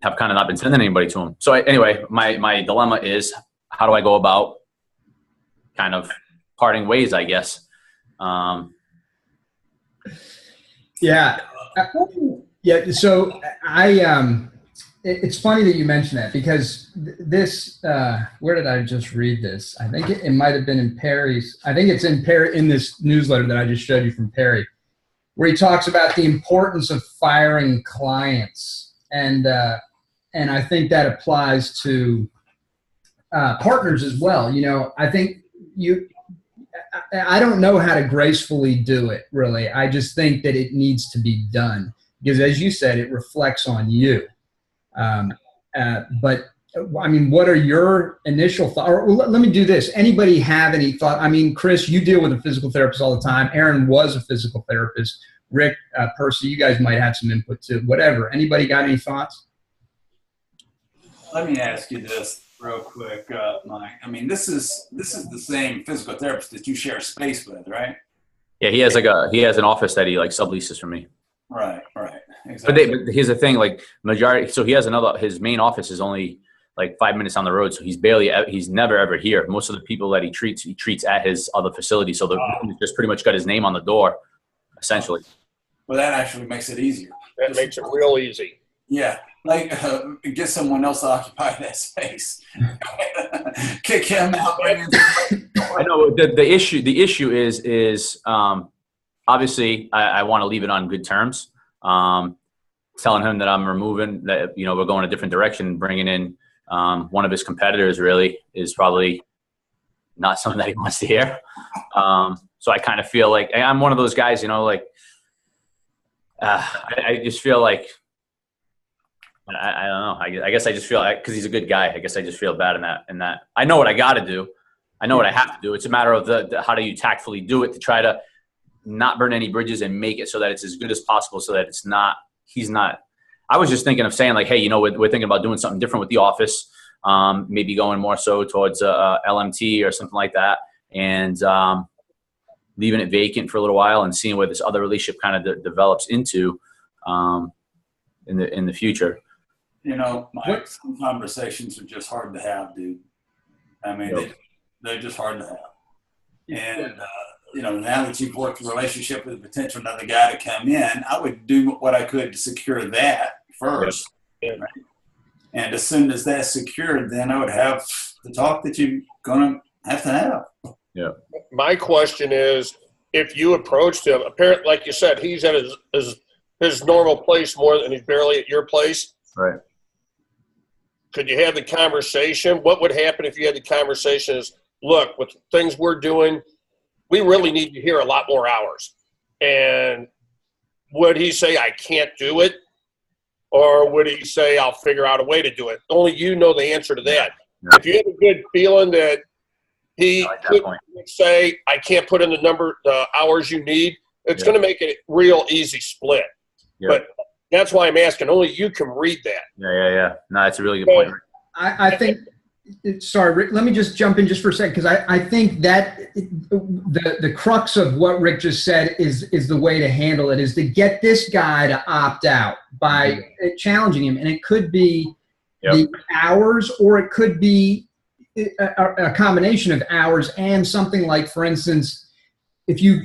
have kind of not been sending anybody to him. So anyway, my dilemma is, how do I go about kind of parting ways, I guess? Yeah. So it's funny that you mentioned that, because this, where did I just read this? I think it might have been in Perry's. I think it's in this newsletter that I just showed you from Perry, where he talks about the importance of firing clients. And I think that applies to partners as well. You know, I think I don't know how to gracefully do it, really. I just think that it needs to be done, because, as you said, it reflects on you. But I mean, what are your initial thoughts? Or let me do this. Anybody have any thought? I mean, Chris, you deal with a physical therapist all the time. Aaron was a physical therapist. Rick, Percy, you guys might have some input too. Whatever. Anybody got any thoughts? Let me ask you this real quick, Mike. I mean, this is the same physical therapist that you share space with, right? Yeah, he has an office that he subleases from me. Right, exactly. But here's the thing, so he has his main office is only 5 minutes on the road. So he's never ever here. Most of the people that he treats at his other facility. So he's just pretty much got his name on the door, essentially. Well, that actually makes it easier. That makes it real easy. Yeah. Get someone else to occupy that space. Kick him out. I know the issue is obviously I want to leave it on good terms. Telling him that I'm removing, that we're going a different direction, bringing in one of his competitors really is probably not something that he wants to hear. So I kind of feel like I'm one of those guys, I just feel like, I don't know. I guess I just feel because he's a good guy. I guess I just feel bad in that. I know what I got to do. I know what I have to do. It's a matter of how do you tactfully do it to try to not burn any bridges and make it so that it's as good as possible, so that he's not. I was just thinking of saying hey, we're thinking about doing something different with the office. Maybe going more so towards LMT or something like that, and leaving it vacant for a little while and seeing where this other relationship kind of develops into in the future. Mike, some conversations are just hard to have, dude. I mean, they're just hard to have. And, now that you've worked a relationship with a potential another guy to come in, I would do what I could to secure that first. Yeah. Right? And as soon as that's secured, then I would have the talk that you're going to have. Yeah. My question is, if you approached him, apparently, like you said, he's at his normal place more than he's barely at your place. Right. Could you have the conversation? What would happen if you had the conversation is, look, with things we're doing, we really need you here a lot more hours. And would he say, I can't do it? Or would he say, I'll figure out a way to do it? Only you know the answer to that. Yeah. If you have a good feeling that he could say, I can't put in the hours you need, it's going to make it a real easy split. Yeah. But that's why I'm asking. Only you can read that. Yeah. No, that's a really good point. I think, sorry, Rick, let me just jump in just for a second, because I think that the crux of what Rick just said is the way to handle it, is to get this guy to opt out by challenging him. And it could be the hours, or it could be a combination of hours and something like, for instance, if you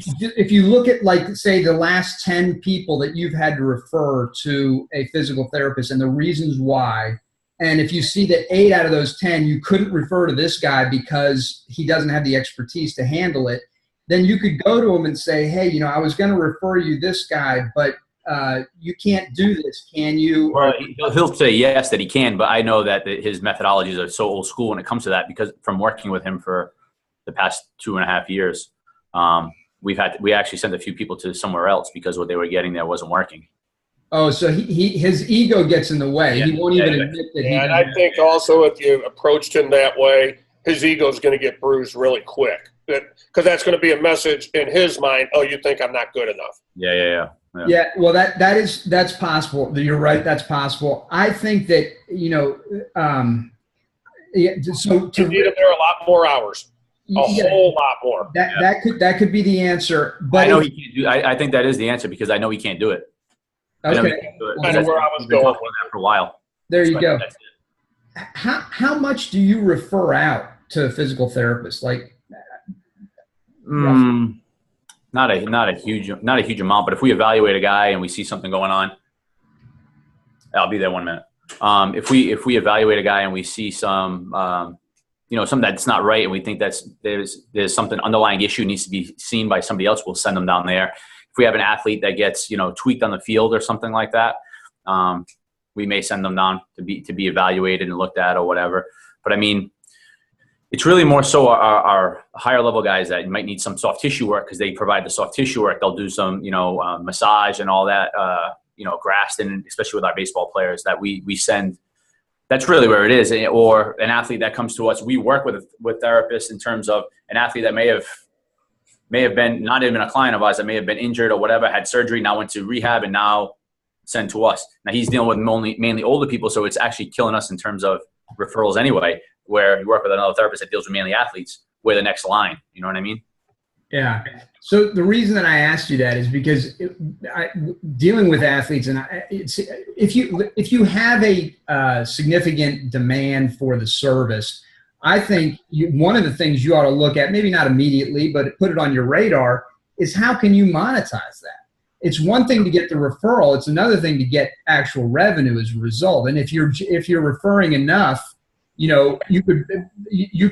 look at, say, the last 10 people that you've had to refer to a physical therapist and the reasons why, and if you see that 8 out of those 10 you couldn't refer to this guy because he doesn't have the expertise to handle it, then you could go to him and say, hey, I was going to refer you this guy, but you can't do this, can you? Well, he'll say yes that he can, but I know that his methodologies are so old school when it comes to that, because from working with him for the past 2.5 years. We actually sent a few people to somewhere else because what they were getting there wasn't working. Oh, so his ego gets in the way. Yeah. He won't even admit that he. And I think also if you approached him that way, his ego is going to get bruised really quick. Because that's going to be a message in his mind. Oh, you think I'm not good enough? Yeah. Yeah, well, that's possible. You're right. That's possible. I think that yeah. So You need him there a lot more hours, whole lot more. That could be the answer. But I know he can't do. I think that is the answer because I know he can't do it. Okay. I know he can't do it. Kind of where I was going with that for a while. There you go. That's it. How much do you refer out to a physical therapist? Like, not a huge amount, but if we evaluate a guy and we see something going on, I'll be there 1 minute. If we evaluate a guy and we see some something that's not right and we think there's something underlying issue needs to be seen by somebody else, we'll send them down there. If we have an athlete that gets tweaked on the field or something like that, we may send them down to be evaluated and looked at or whatever. But I mean, it's really more so our higher level guys that might need some soft tissue work because they provide the soft tissue work. They'll do some, massage and all that, Graston, especially with our baseball players that we send. That's really where it is. Or an athlete that comes to us, we work with therapists in terms of an athlete that may have been not even a client of ours, that may have been injured or whatever, had surgery, now went to rehab and now sent to us. Now he's dealing with mainly older people, so it's actually killing us in terms of referrals anyway, where you work with another therapist that deals with mainly athletes, we're the next line. You know what I mean? Yeah. So the reason that I asked you that is because dealing with athletes, and if you have a significant demand for the service, I think one of the things you ought to look at, maybe not immediately, but put it on your radar, is how can you monetize that? It's one thing to get the referral. It's another thing to get actual revenue as a result. And if you're referring enough, you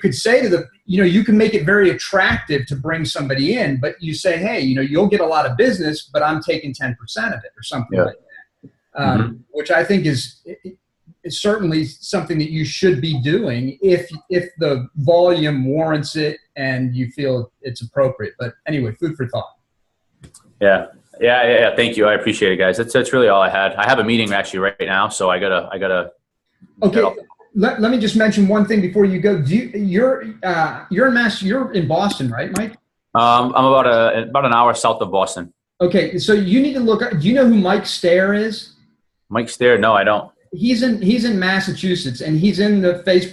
could say to you can make it very attractive to bring somebody in, but you say, hey, you'll get a lot of business, but I'm taking 10% of it or something like that, which I think is certainly something that you should be doing if the volume warrants it and you feel it's appropriate. But anyway, food for thought. Yeah. Thank you. I appreciate it, guys. That's really all I had. I have a meeting actually right now, so I gotta. Okay. Let me just mention one thing before you go. You're in Boston, right, Mike? I'm about an hour south of Boston. Okay, so you need to look up. Do you know who Mike Stair is? Mike Stair? No, I don't. He's in Massachusetts, and he's in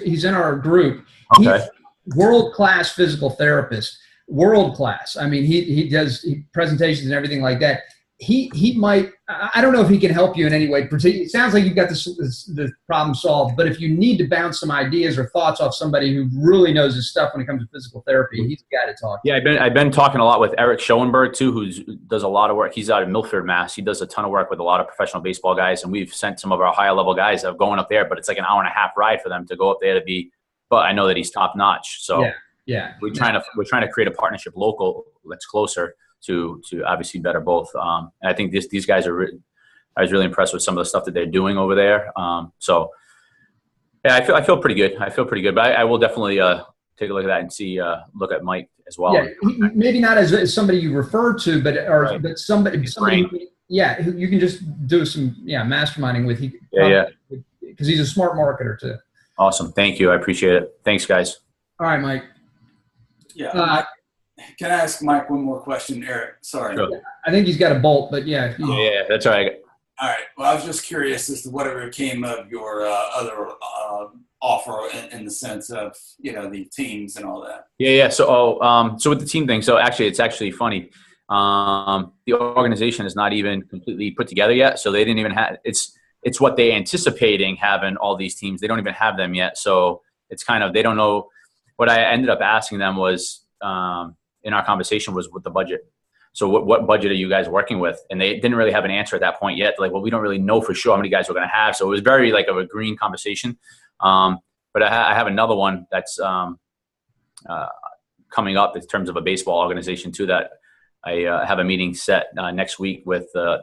he's in our group. Okay. He's world-class physical therapist. World-class. I mean, he does presentations and everything like that. He might, I don't know if he can help you in any way. It sounds like you've got the problem solved, but if you need to bounce some ideas or thoughts off somebody who really knows his stuff when it comes to physical therapy, he's the guy to talk to. Yeah, I've been talking a lot with Eric Schoenberg too, who does a lot of work. He's out of Milford, Mass. He does a ton of work with a lot of professional baseball guys, and we've sent some of our higher level guys that are going up there, but it's like an hour and a half ride for them to go up there to be, but I know that he's top notch. So yeah. We're trying to create a partnership local that's closer to obviously better both. And I think these guys I was really impressed with some of the stuff that they're doing over there. So yeah, I feel pretty good. But I will definitely take a look at that and look at Mike as well. Yeah, maybe not as somebody you refer to, but somebody who you can just do some masterminding with. Because he's a smart marketer too. Awesome. Thank you. I appreciate it. Thanks, guys. All right, Mike. Yeah. Can I ask Mike one more question, Eric? Sorry. Sure. I think he's got a bolt, but yeah. Yeah, that's all right. All right. Well, I was just curious as to whatever came of your other offer in the sense of, the teams and all that. Yeah. So with the team thing, so actually, it's actually funny. The organization is not even completely put together yet. So they didn't even have, it's what they're anticipating having all these teams. They don't even have them yet. So it's kind of, they don't know. What I ended up asking them was, in our conversation was with the budget. So what budget are you guys working with? And they didn't really have an answer at that point yet. Like, well, we don't really know for sure how many guys we're going to have. So it was very like a green conversation. But I have another one that's coming up in terms of a baseball organization too, that I have a meeting set next week with the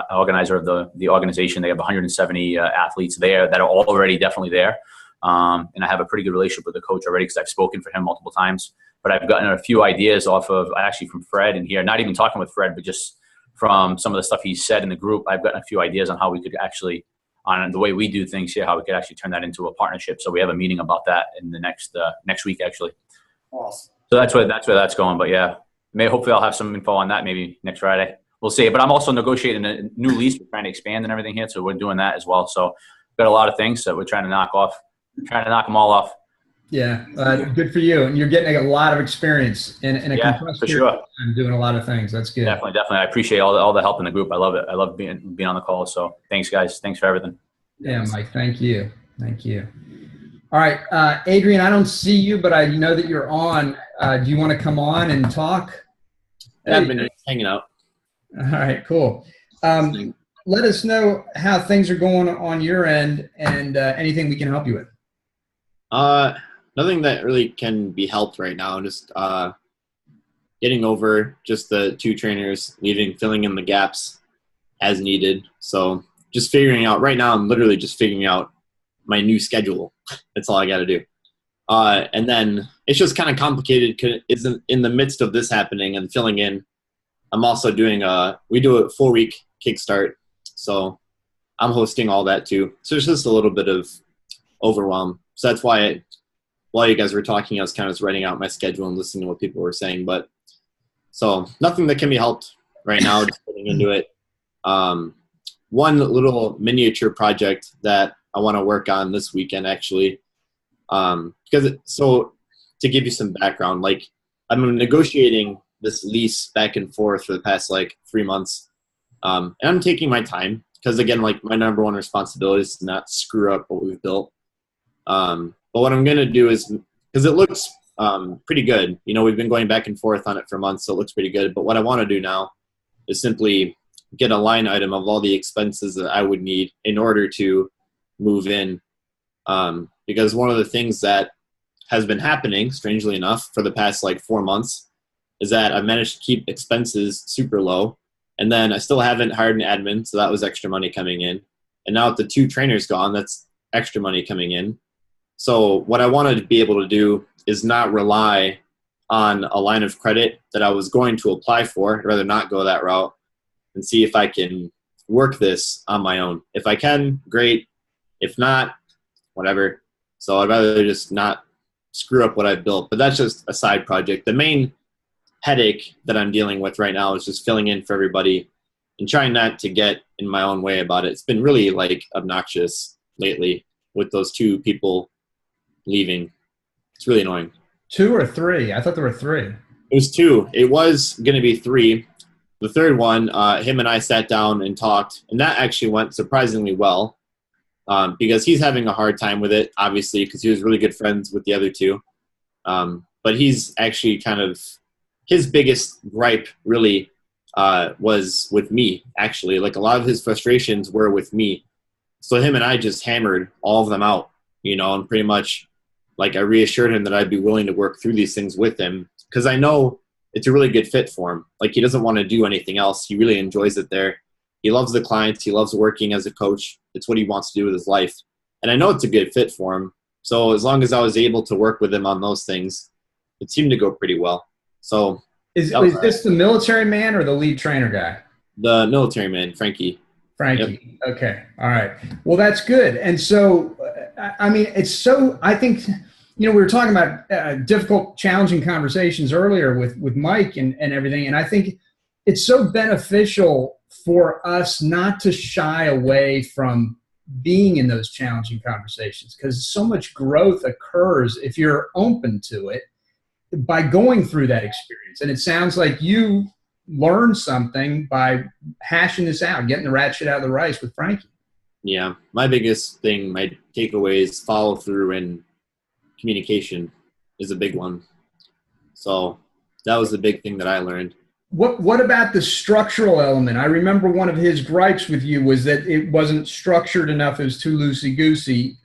organizer of the organization. They have 170 athletes there that are already definitely there. And I have a pretty good relationship with the coach already because I've spoken for him multiple times. But I've gotten a few ideas off of actually from Fred in here, not even talking with Fred, but just from some of the stuff he said in the group, I've gotten a few ideas on how we could actually, on the way we do things here, how we could actually turn that into a partnership. So we have a meeting about that in the next week, actually. Awesome. So that's where that's going. But yeah, hopefully I'll have some info on that maybe next Friday. We'll see. But I'm also negotiating a new lease. We're trying to expand and everything here, so we're doing that as well. So we've got a lot of things that we're trying to knock them all off. Yeah, good for you. And you're getting a lot of experience in a compressed period of time doing a lot of things. That's good. Definitely. I appreciate all the help in the group. I love it. I love being on the call. So thanks, guys. Thanks for everything. Yeah, Mike. Thank you. Thank you. All right, Adrian, I don't see you, but I know that you're on. Do you want to come on and talk? Yeah, I've been hanging out. All right, cool. Let us know how things are going on your end and anything we can help you with. Nothing that really can be helped right now. Just getting over just the 2 trainers leaving, filling in the gaps as needed. So just figuring out right now, I'm literally just figuring out my new schedule. That's all I got to do. And then it's just kind of complicated because in the midst of this happening and filling in, I'm also doing we do a 4-week kickstart. So I'm hosting all that too. So it's just a little bit of overwhelm. So that's why while you guys were talking, I was kind of writing out my schedule and listening to what people were saying. But so nothing that can be helped right now, just getting into it. One little miniature project that I want to work on this weekend, actually, so to give you some background, like I'm negotiating this lease back and forth for the past 3 months. And I'm taking my time because, again, my number one responsibility is to not screw up what we've built. But what I'm going to do is, because it looks pretty good, we've been going back and forth on it for months, so it looks pretty good. But what I want to do now is simply get a line item of all the expenses that I would need in order to move in. Because one of the things that has been happening, strangely enough, for the past 4 months is that I've managed to keep expenses super low. And then I still haven't hired an admin, so that was extra money coming in. And now with the 2 trainers gone, that's extra money coming in. So what I wanted to be able to do is not rely on a line of credit that I was going to apply for. I'd rather not go that route and see if I can work this on my own. If I can, great. If not, whatever. So I'd rather just not screw up what I've built. But that's just a side project. The main headache that I'm dealing with right now is just filling in for everybody and trying not to get in my own way about it. It's been really obnoxious lately with those 2 people leaving. It's really annoying. 2 or 3? I thought there were 3. It was 2. It was going to be 3. The third one, him and I sat down and talked, and that actually went surprisingly well because he's having a hard time with it, obviously, because he was really good friends with the other 2. But he's actually his biggest gripe really was with me, actually. A lot of his frustrations were with me. So him and I just hammered all of them out, and pretty much I reassured him that I'd be willing to work through these things with him because I know it's a really good fit for him. He doesn't want to do anything else. He really enjoys it there. He loves the clients. He loves working as a coach. It's what he wants to do with his life. And I know it's a good fit for him. So as long as I was able to work with him on those things, it seemed to go pretty well. So is this the military man or the lead trainer guy? The military man, Frankie. Frankie. Yep. Okay. All right. Well, that's good. And so, I think, we were talking about difficult, challenging conversations earlier with Mike and everything. And I think it's so beneficial for us not to shy away from being in those challenging conversations because so much growth occurs if you're open to it by going through that experience. And it sounds like you learned something by hashing this out, getting the rat shit out of the rice with Frankie. Yeah. My biggest thing, my takeaway is follow through and communication is a big one. So that was the big thing that I learned. What about the structural element? I remember one of his gripes with you was that it wasn't structured enough. It was too loosey-goosey.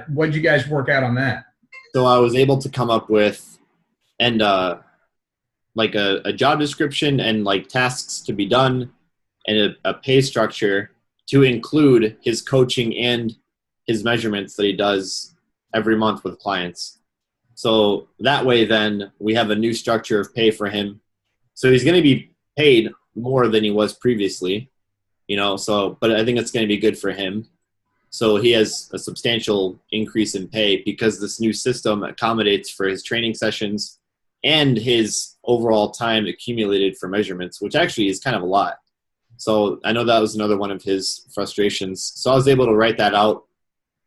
What did you guys work out on that? So I was able to come up with a job description and tasks to be done and a pay structure to include his coaching and his measurements that he does every month with clients. So that way then we have a new structure of pay for him. So he's going to be paid more than he was previously, so, but I think it's going to be good for him. So he has a substantial increase in pay because this new system accommodates for his training sessions and his overall time accumulated for measurements, which actually is kind of a lot. So I know that was another one of his frustrations. So I was able to write that out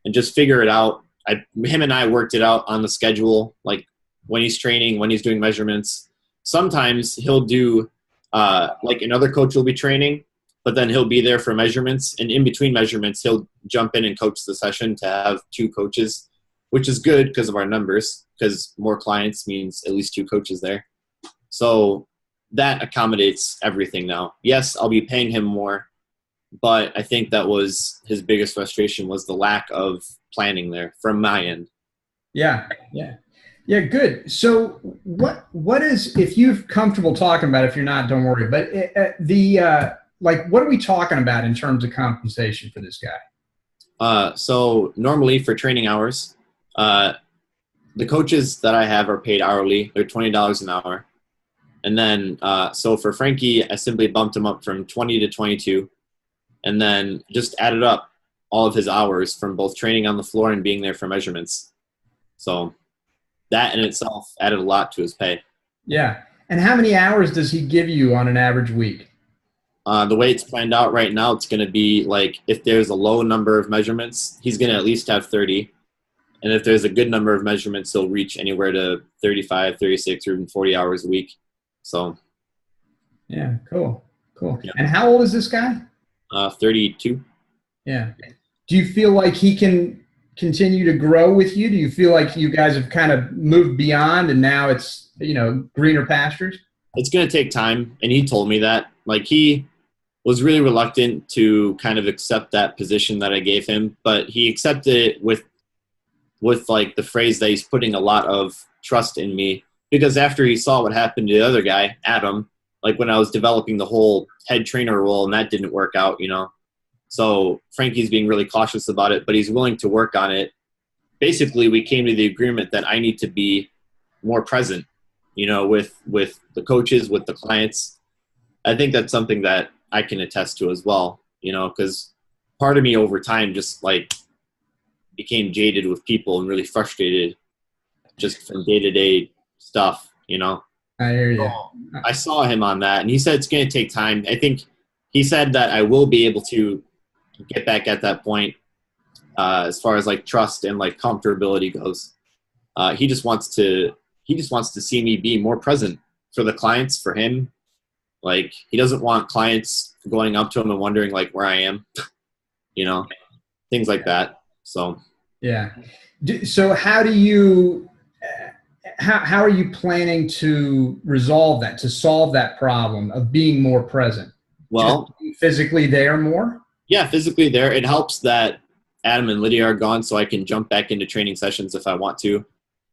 and just figure it out. Him and I worked it out on the schedule, like when he's training, when he's doing measurements. Sometimes he'll do, like another coach will be training, but then he'll be there for measurements. And in between measurements, he'll jump in and coach the session to have 2 coaches, which is good because of our numbers, because more clients means at least 2 coaches there. So that accommodates everything now. Yes, I'll be paying him more, but I think that was his biggest frustration, was the lack of planning there from my end. Yeah. Good. So what is, if you're comfortable talking about it, if you're not, don't worry, but like, what are we talking about in terms of compensation for this guy? So normally for training hours, the coaches that I have are paid hourly. They're $20 an hour. And then, so for Frankie, I simply bumped him up from 20 to 22, and then just added up all of his hours from both training on the floor and being there for measurements. So that in itself added a lot to his pay. Yeah. And how many hours does he give you on an average week? The way it's planned out right now, it's going to be like, if there's a low number of measurements, he's going to at least have 30. And if there's a good number of measurements, he'll reach anywhere to 35, 36, or even 40 hours a week. So. Yeah, cool. Yeah. And how old is this guy? 32. Yeah. Do you feel like he can continue to grow with you? Do you feel like you guys have kind of moved beyond and now it's, greener pastures? It's going to take time. And he told me that. Like, he was really reluctant to kind of accept that position that I gave him, but he accepted it with like the phrase that he's putting a lot of trust in me, because after he saw what happened to the other guy, Adam, like when I was developing the whole head trainer role and that didn't work out, So Frankie's being really cautious about it, but he's willing to work on it. Basically, we came to the agreement that I need to be more present, with the coaches, with the clients. I think that's something that I can attest to as well, because part of me over time just like became jaded with people and really frustrated just from day-to-day stuff, I hear you. So I saw him on that, and he said it's going to take time. I think he said that I will be able to get back at that point as far as like trust and like comfortability goes. He just wants to see me be more present for the clients, for him. Like, he doesn't want clients going up to him and wondering like where I am, things like that. So, yeah. So how do you, how are you planning to resolve that, to solve that problem of being more present? Well, just being physically there more? Yeah, physically there. It helps that Adam and Lydia are gone, so I can jump back into training sessions if I want to.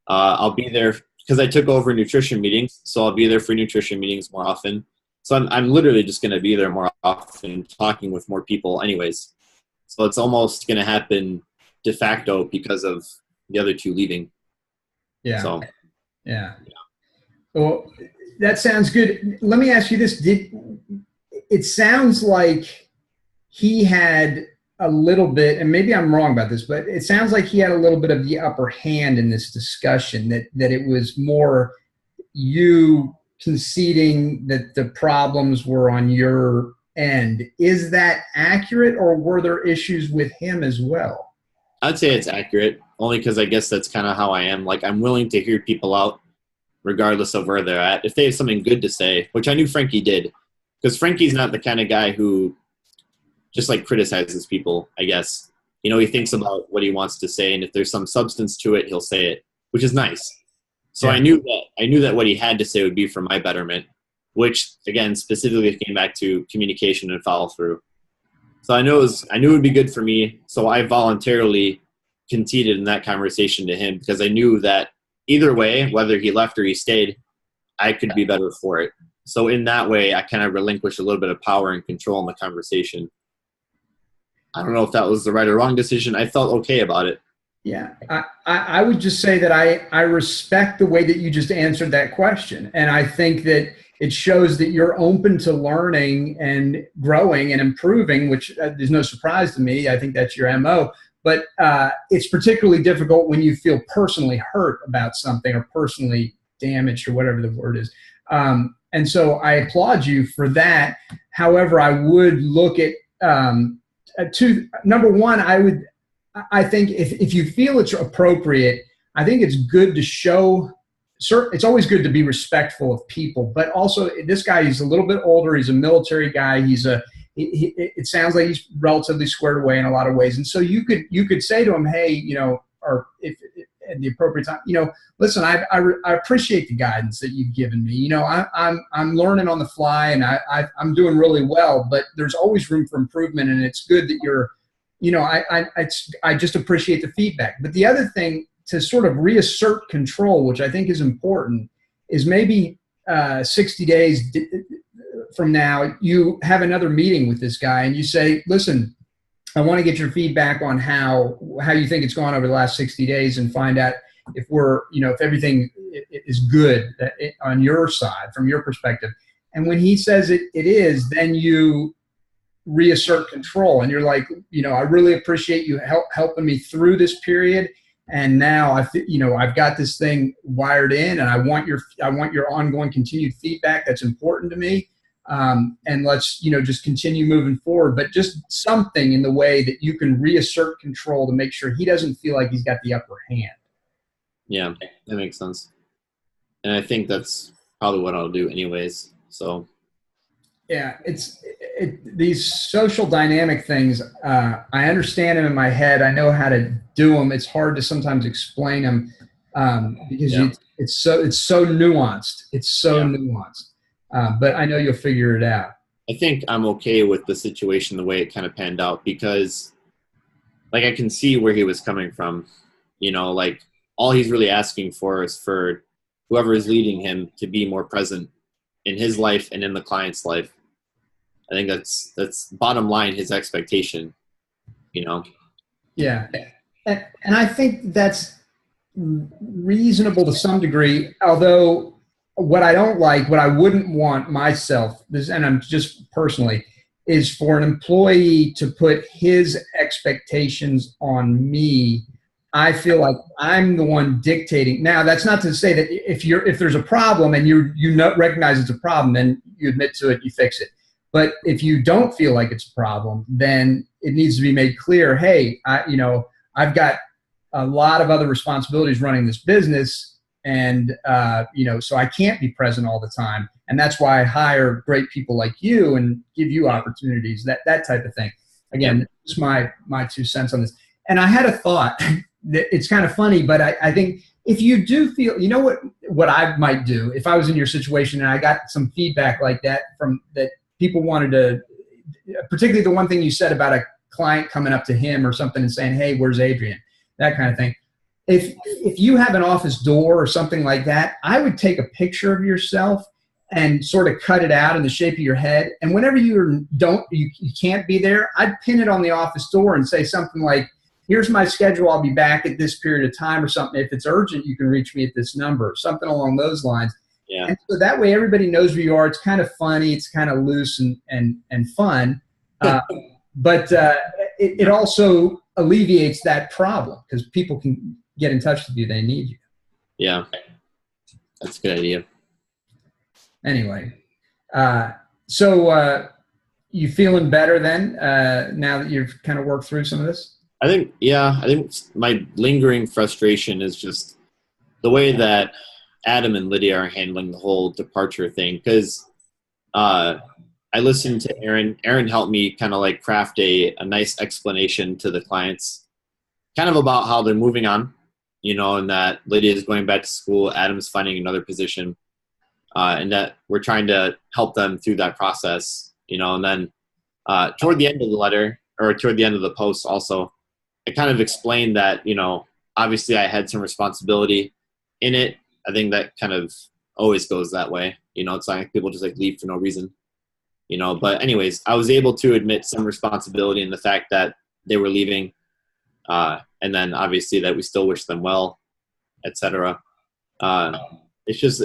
I'll be there because I took over nutrition meetings, so I'll be there for nutrition meetings more often. So I'm literally just going to be there more often, talking with more people anyways. So it's almost going to happen de facto because of the other 2 leaving. Yeah. So, yeah. Well, that sounds good. Let me ask you this. It sounds like he had a little bit, and maybe I'm wrong about this, but it sounds like he had a little bit of the upper hand in this discussion, that it was more you conceding that the problems were on your end. Is that accurate, or were there issues with him as well? I'd say it's accurate, only because I guess that's kind of how I am. Like, I'm willing to hear people out regardless of where they're at. If they have something good to say, which I knew Frankie did, because Frankie's not the kind of guy who just like criticizes people, I guess. He thinks about what he wants to say, and if there's some substance to it, he'll say it, which is nice. So yeah. I knew that what he had to say would be for my betterment, which again specifically came back to communication and follow through. So I knew it would be good for me. So I voluntarily conceded in that conversation to him, because I knew that either way, whether he left or he stayed, I could be better for it. So in that way, I kind of relinquished a little bit of power and control in the conversation. I don't know if that was the right or wrong decision. I felt okay about it. Yeah, I would just say that I respect the way that you just answered that question. And I think that it shows that you're open to learning and growing and improving, which there's no surprise to me. I think that's your MO. But it's particularly difficult when you feel personally hurt about something or personally damaged or whatever the word is. And so I applaud you for that. However, I would look at number one, I think if you feel it's appropriate, I think it's good to show. It's always good to be respectful of people, but also this guy, he's a little bit older. He's a military guy. It sounds like he's relatively squared away in a lot of ways. And so you could say to him, hey, or if at the appropriate time, listen, I appreciate the guidance that you've given me. I'm learning on the fly and I'm doing really well, but there's always room for improvement. And it's good that you're, I just appreciate the feedback. But the other thing, to sort of reassert control, which I think is important, is maybe 60 days from now, you have another meeting with this guy and you say, listen, I want to get your feedback on how you think it's gone over the last 60 days and find out if if everything is good on your side, from your perspective. And when he says it is, then you reassert control and you're like, I really appreciate you helping me through this period. And now I've got this thing wired in, and I want your ongoing continued feedback. That's important to me. And let's just continue moving forward. But just something in the way that you can reassert control to make sure he doesn't feel like he's got the upper hand. Yeah, that makes sense. And I think that's probably what I'll do anyways. So. Yeah, these social dynamic things, I understand them in my head. I know how to do them. It's hard to sometimes explain them because it's so nuanced. It's so nuanced. But I know you'll figure it out. I think I'm okay with the situation the way it kind of panned out because, like, I can see where he was coming from. Like, all he's really asking for is for whoever is leading him to be more present in his life and in the client's life. I think that's bottom line, his expectation, Yeah. And I think that's reasonable to some degree, although what I wouldn't want myself, and I'm just personally, is for an employee to put his expectations on me. I feel like I'm the one dictating. Now, that's not to say that if there's a problem and you recognize it's a problem, then you admit to it, you fix it. But if you don't feel like it's a problem, then it needs to be made clear, hey, I've got a lot of other responsibilities running this business, and so I can't be present all the time. And that's why I hire great people like you and give you opportunities, that type of thing. Again, just my 2 cents on this. And I had a thought that it's kind of funny, but I think if you do feel, what I might do if I was in your situation and I got some feedback like that from that people wanted to, particularly the one thing you said about a client coming up to him or something and saying, hey, where's Adrian? That kind of thing. If you have an office door or something like that, I would take a picture of yourself and sort of cut it out in the shape of your head. And whenever you can't be there, I'd pin it on the office door and say something like, here's my schedule. I'll be back at this period of time or something. If it's urgent, you can reach me at this number, something along those lines. Yeah. And so that way everybody knows where you are. It's kind of funny. It's kind of loose and fun. But it also alleviates that problem because people can get in touch with you. They need you. Yeah. That's a good idea. Anyway, so you feeling better then now that you've kind of worked through some of this? I think my lingering frustration is just the way that Adam and Lydia are handling the whole departure thing. Because I listened to Aaron. Aaron helped me kind of like craft a nice explanation to the clients, kind of about how they're moving on, and that Lydia is going back to school, Adam's finding another position, and that we're trying to help them through that process, and then toward the end of the letter, or toward the end of the post also, I kind of explained that, obviously I had some responsibility in it. I think that kind of always goes that way. It's like people just like leave for no reason, but anyways, I was able to admit some responsibility in the fact that they were leaving. And then obviously that we still wish them well, etc. It's just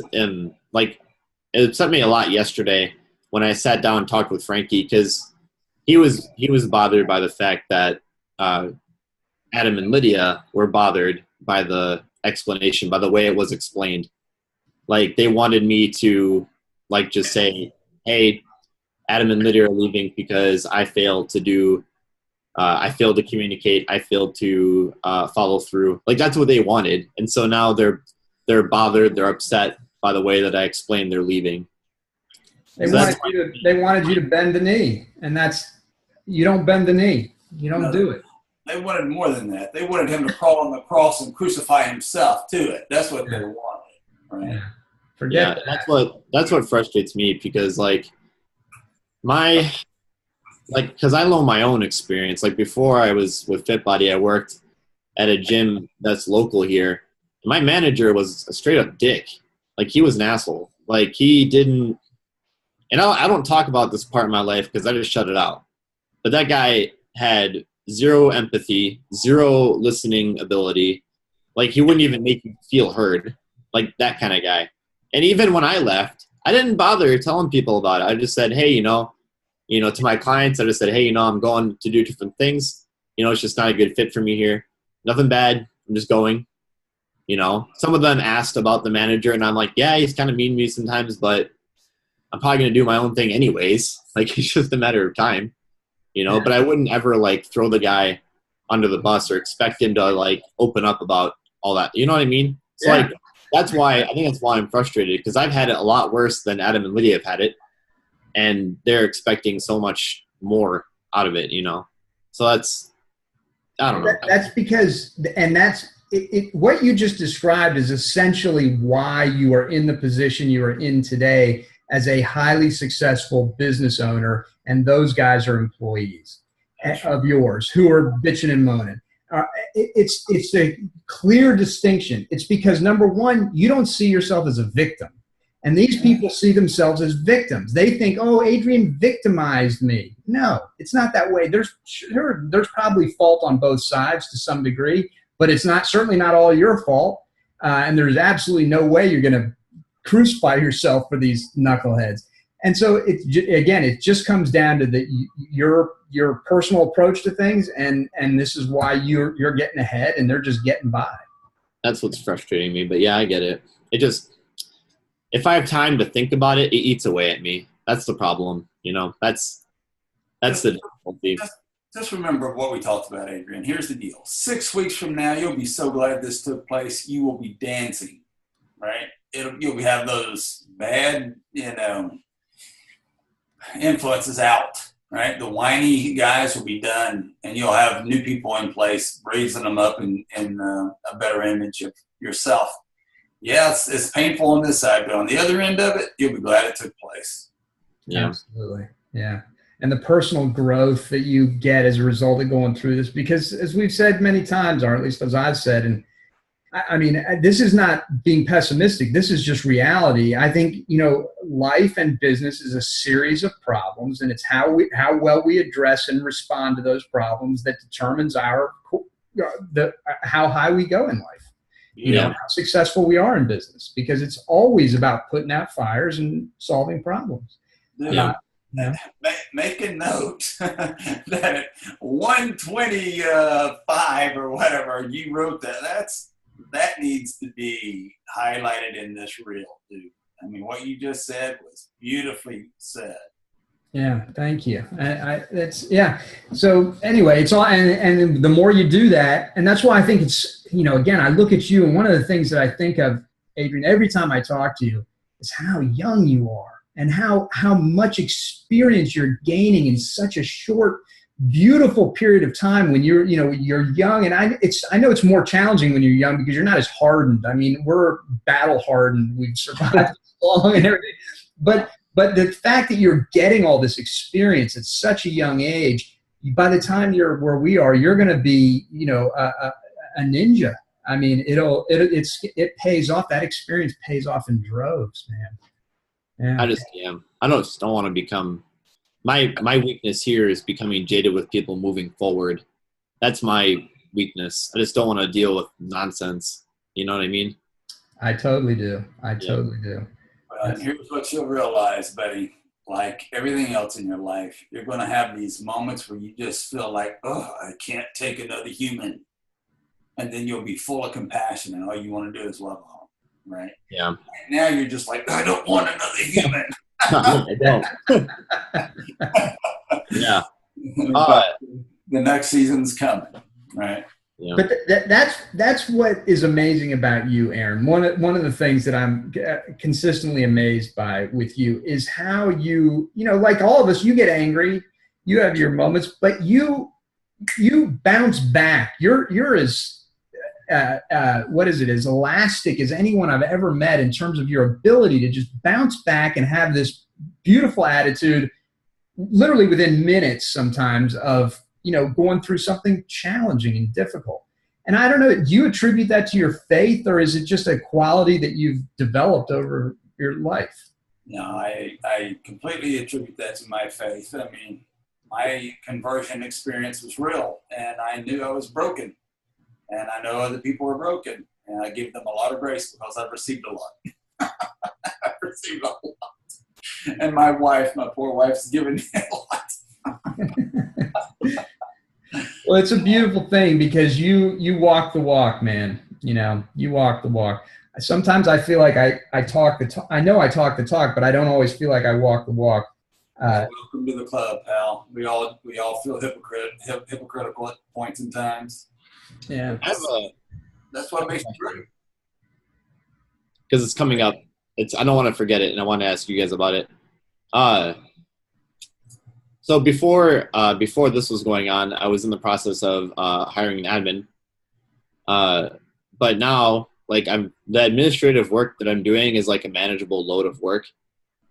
like it upset me a lot yesterday when I sat down and talked with Frankie, because he was bothered by the fact that Adam and Lydia were bothered by the explanation, by the way it was explained. Like, they wanted me to like just say, hey, Adam and Lydia are leaving because I failed to communicate. I failed to follow through. Like, that's what they wanted. And so now they're bothered. They're upset by the way that I explained they're leaving. They wanted you to bend the knee, and you don't bend the knee. You don't do it. They wanted more than that. They wanted him to crawl on the cross and crucify himself to it. That's what they wanted, right? Yeah. Forget that. That's what frustrates me, because because I know my own experience. Like, before I was with FitBody, I worked at a gym that's local here. My manager was a straight up dick. Like, he was an asshole. Like, he didn't, and I don't talk about this part of my life because I just shut it out. But that guy had zero empathy, zero listening ability. Like, he wouldn't even make you feel heard. Like, that kind of guy. And even when I left, I didn't bother telling people about it. I just said, hey, to my clients, I just said, hey, I'm going to do different things. It's just not a good fit for me here. Nothing bad. I'm just going. Some of them asked about the manager, and I'm like, yeah, he's kind of mean to me sometimes, but I'm probably going to do my own thing anyways. Like, it's just a matter of time, but I wouldn't ever throw the guy under the bus or expect him to open up about all that. You know what I mean? So I think that's why I'm frustrated, because I've had it a lot worse than Adam and Lydia have had it, and they're expecting so much more out of it, So I don't know. That's because, and that's what you just described is essentially why you are in the position you are in today as a highly successful business owner, and those guys are employees of yours who are bitching and moaning. It's a clear distinction. It's because, number one, you don't see yourself as a victim. And these people see themselves as victims. They think, oh, Adrian victimized me. No, it's not that way. There's probably fault on both sides to some degree, but it's certainly not all your fault. And there's absolutely no way you're going to crucify yourself for these knuckleheads. And so it just comes down to your personal approach to things, and this is why you're getting ahead and they're just getting by. That's what's frustrating me. But yeah, I get it. If I have time to think about it, it eats away at me. That's the problem. That's the difficulty. Just remember what we talked about, Adrian. Here's the deal. 6 weeks from now, you'll be so glad this took place. You will be dancing, right? You'll have those bad, influences out, right? The whiny guys will be done, and you'll have new people in place, raising them up in a better image of yourself. Yeah, it's painful on this side, but on the other end of it, you'll be glad it took place. Yeah, absolutely. Yeah. And the personal growth that you get as a result of going through this, because as we've said many times, or at least as I've said, and I mean, this is not being pessimistic. This is just reality. I think, life and business is a series of problems, and it's how well we address and respond to those problems that determines how high we go in life. How successful we are in business, because it's always about putting out fires and solving problems. Make a note that 125 or whatever you wrote that needs to be highlighted in this reel, dude. I mean, what you just said was beautifully said. Yeah, thank you. So anyway, it's all, and the more you do that, and that's why I think it's, again, I look at you, and one of the things that I think of, Adrian, every time I talk to you, is how young you are and how much experience you're gaining in such a short, beautiful period of time when you're young. And I know it's more challenging when you're young because you're not as hardened. I mean, we're battle hardened. We've survived long and everything. But the fact that you're getting all this experience at such a young age, by the time you're where we are, you're going to be, a ninja. I mean, it pays off. That experience pays off in droves, man. Yeah. I just don't want to become. My weakness here is becoming jaded with people moving forward. That's my weakness. I just don't want to deal with nonsense. You know what I mean? I totally do. I totally do. And here's what you'll realize, buddy. Like everything else in your life, you're going to have these moments where you just feel like, oh, I can't take another human. And then you'll be full of compassion, and all you want to do is love them, right? Yeah. Right now you're just like, I don't want another human. I don't. Yeah. The next season's coming, right? Yeah. But that's what is amazing about you, Aaron. One of the things that I'm consistently amazed by with you is how you like all of us, you get angry, you have your moments, but you bounce back. You're as as elastic as anyone I've ever met in terms of your ability to just bounce back and have this beautiful attitude, literally within minutes sometimes of going through something challenging and difficult. And I don't know, do you attribute that to your faith, or is it just a quality that you've developed over your life? No, I completely attribute that to my faith. I mean, my conversion experience was real, and I knew I was broken, and I know other people are broken, and I give them a lot of grace because I've received a lot. I've received a lot. And my poor wife's given me a lot. Well, it's a beautiful thing because you walk the walk, man. You walk the walk. Sometimes I feel like I talk the talk. I know I talk the talk, but I don't always feel like I walk the walk. Welcome to the club, pal. We all feel hypocritical at points and times. Yeah, that's what makes it true. Because it's coming up. I don't want to forget it, and I want to ask you guys about it. So before this was going on, I was in the process of hiring an admin. But now, like, the administrative work that I'm doing is like a manageable load of work.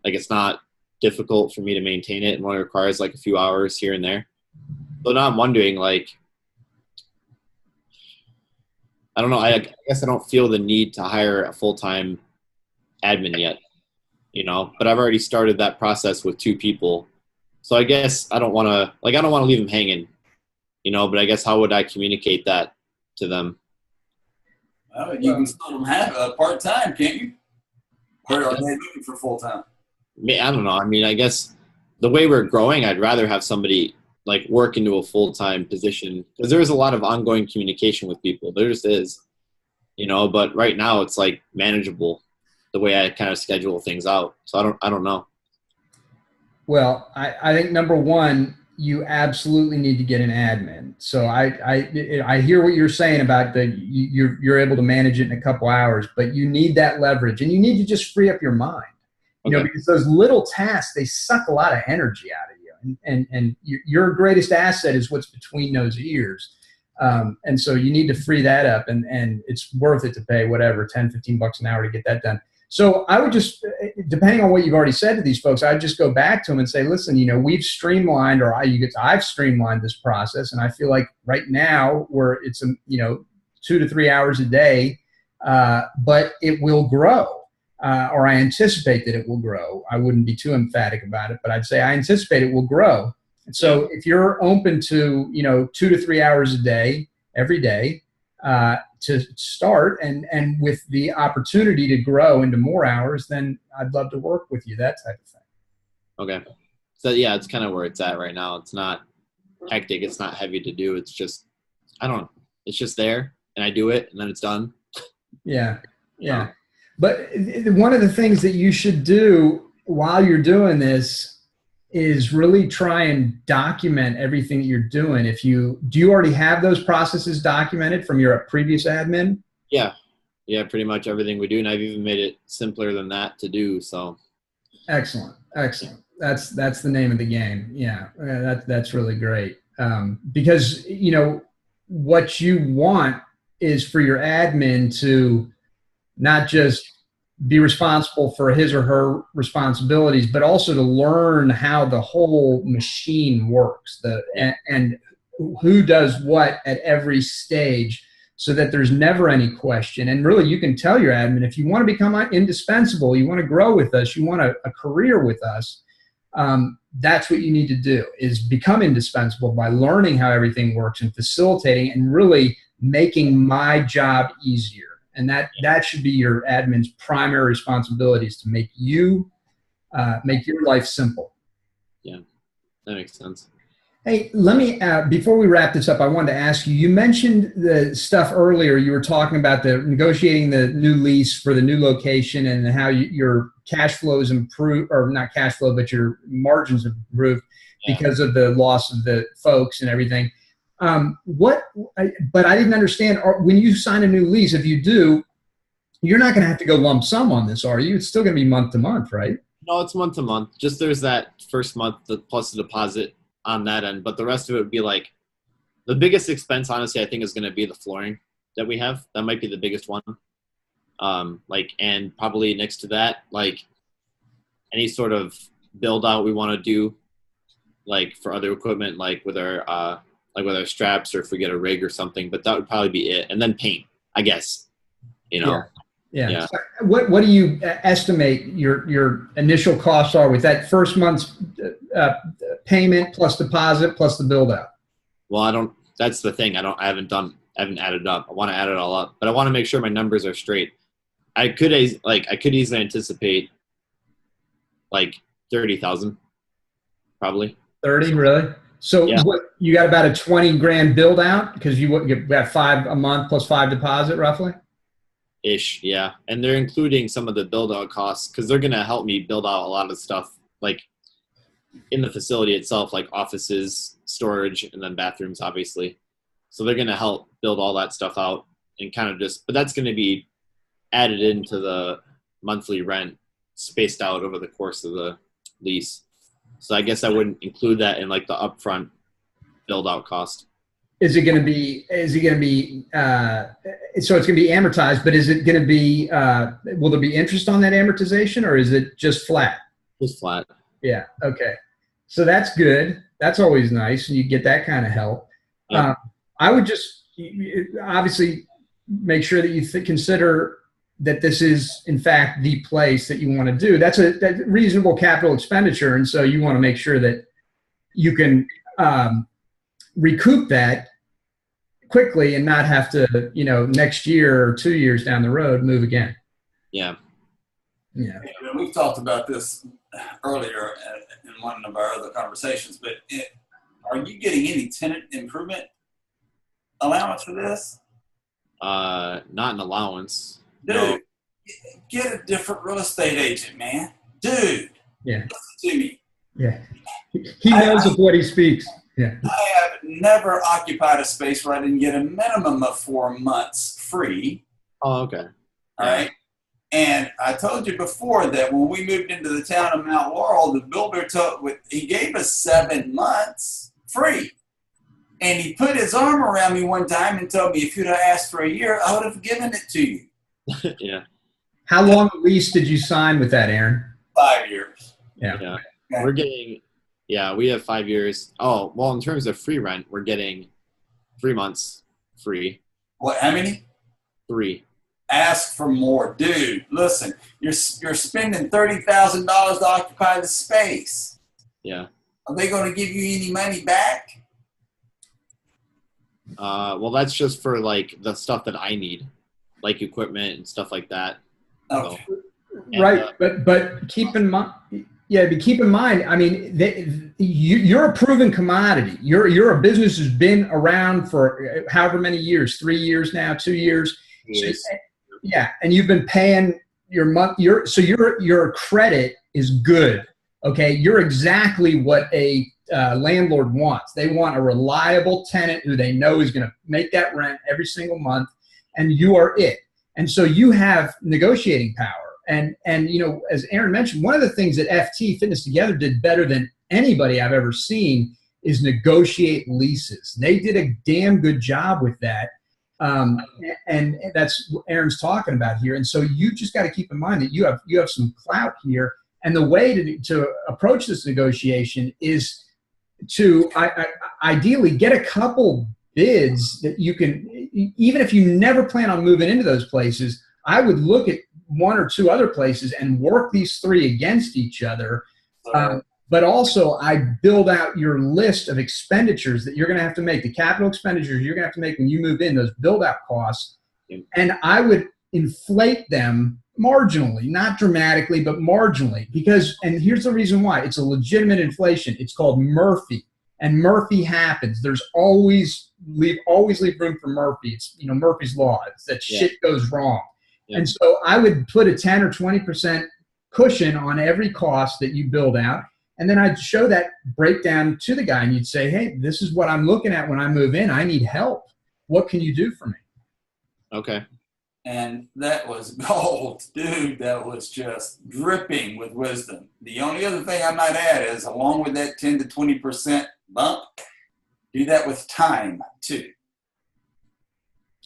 Like, it's not difficult for me to maintain it, and only requires like a few hours here and there. So now I'm wondering, like, I don't know. I guess I don't feel the need to hire a full-time admin yet, but I've already started that process with 2 people. So I guess I don't want to leave them hanging, but I guess how would I communicate that to them? Well, you can still have a part-time, can't you? Or are they looking for full-time? I don't know. I mean, I guess the way we're growing, I'd rather have somebody like work into a full-time position, because there's a lot of ongoing communication with people. There just is, but right now it's like manageable the way I kind of schedule things out. So I don't know. Well, I think number one, you absolutely need to get an admin. So I hear what you're saying about you're able to manage it in a couple hours, but you need that leverage, and you need to just free up your mind, because those little tasks, they suck a lot of energy out of you, and your greatest asset is what's between those ears. And so you need to free that up, and it's worth it to pay whatever, $10, $15 an hour to get that done. So I would just, depending on what you've already said to these folks, I'd just go back to them and say, listen, we've streamlined, I've streamlined this process, and I feel like right now it's 2 to 3 hours a day, but it will grow, or I anticipate that it will grow. I wouldn't be too emphatic about it, but I'd say I anticipate it will grow. And so if you're open to 2 to 3 hours a day, every day, to start, and with the opportunity to grow into more hours, then I'd love to work with you, that type of thing. Okay. So yeah, it's kind of where it's at right now. It's not hectic. It's not heavy to do. It's just, I don't know. It's just there, and I do it, and then it's done. Yeah. Yeah. But one of the things that you should do while you're doing this is really try and document everything that you're doing. Do you already have those processes documented from your previous admin? Yeah, pretty much everything we do, and I've even made it simpler than that to do. So excellent. That's the name of the game. Yeah, that's really great. Because what you want is for your admin to not just be responsible for his or her responsibilities, but also to learn how the whole machine works, and who does what at every stage, so that there's never any question. And really, you can tell your admin, if you want to become indispensable, you want to grow with us, you want a career with us, that's what you need to do, is become indispensable by learning how everything works and facilitating and really making my job easier. And that should be your admin's primary responsibility, is to make your life simple. Yeah, that makes sense. Hey, let me, before we wrap this up, I wanted to ask you, you mentioned the stuff earlier. You were talking about negotiating the new lease for the new location and how your cash flows improve, or not cash flow, but your margins improved because of the loss of the folks and everything. But I didn't understand, when you sign a new lease, if you do, you're not going to have to go lump sum on this, are you? It's still going to be month to month, right? No, it's month to month. Just there's that first month plus the deposit on that end, but the rest of it would be like, the biggest expense, honestly, I think is going to be the flooring that we have. That might be the biggest one. And probably next to that, like any sort of build out we want to do, like for other equipment, like with our straps, or if we get a rig or something, but that would probably be it. And then paint, I guess, Yeah. So what do you estimate your initial costs are with that first month's payment plus deposit plus the build out? Well, that's the thing. I haven't added up. I want to add it all up, but I want to make sure my numbers are straight. I could easily anticipate like 30,000, probably. 30, really? So what, you got about a 20 grand build out, because you got $5 a month plus 5 deposit roughly? Ish, yeah. And they're including some of the build out costs, because they're going to help me build out a lot of stuff like in the facility itself, like offices, storage, and then bathrooms, obviously. So they're going to help build all that stuff out and kind of but that's going to be added into the monthly rent spaced out over the course of the lease. So I guess I wouldn't include that in like the upfront build out cost. So it's going to be amortized, but is it going to be, will there be interest on that amortization, or is it just flat? Just flat. Yeah. Okay. So that's good. That's always nice. And you get that kind of help. Yeah. I would just obviously make sure that you consider that this is in fact the place that you want to do. That's a reasonable capital expenditure. And so you want to make sure that you can recoup that quickly and not have to, next year or 2 years down the road, move again. Yeah. Yeah. We've talked about this earlier in one of our other conversations, but are you getting any tenant improvement allowance for this? Not an allowance. Dude, no. Get a different real estate agent, man. Dude. Yeah. Listen to me. Yeah. He knows of what he speaks. Yeah. I have never occupied a space where I didn't get a minimum of 4 months free. Oh, okay. All right. And I told you before that when we moved into the town of Mount Laurel, the builder he gave us 7 months free. And he put his arm around me one time and told me, if you'd have asked for a year, I would have given it to you. Yeah. How long a lease did you sign with that, Aaron? 5 years. Yeah. Yeah. We're getting, we have 5 years. Oh, well, in terms of free rent, we're getting 3 months free. What, how many? 3. Ask for more. Dude, listen, you're spending $30,000 to occupy the space. Yeah. Are they going to give you any money back? Well, that's just for like the stuff that I need, like equipment and stuff like that. Okay. So, Right. But keep in mind, I mean, you're a proven commodity. You're a business who's been around for however many years, 3 years now, 2 years. Yes. Yeah. And you've been paying your month. Your credit is good. Okay. You're exactly what a landlord wants. They want a reliable tenant who they know is going to make that rent every single month, and you are it. And so you have negotiating power. And as Aaron mentioned, one of the things that FT Fitness Together did better than anybody I've ever seen is negotiate leases. They did a damn good job with that. And that's what Aaron's talking about here. And so you just got to keep in mind that you have some clout here. And the way to approach this negotiation is to ideally get a couple bids that you can, even if you never plan on moving into those places, I would look at 1 or 2 other places and work these 3 against each other. But also I build out your list of expenditures that you're going to have to make, the capital expenditures you're going to have to make when you move in, those build out costs. And I would inflate them marginally, not dramatically, but marginally. Because, and here's the reason why, it's a legitimate inflation. It's called Murphy, and Murphy happens. There's always leave room for Murphy. It's, you know, Murphy's law. It's that shit goes wrong. Yeah. And so I would put a 10 or 20% cushion on every cost that you build out. And then I'd show that breakdown to the guy, and you'd say, hey, this is what I'm looking at when I move in. I need help. What can you do for me? Okay. And that was gold, dude. That was just dripping with wisdom. The only other thing I might add is, along with that 10 to 20% bump, do that with time too.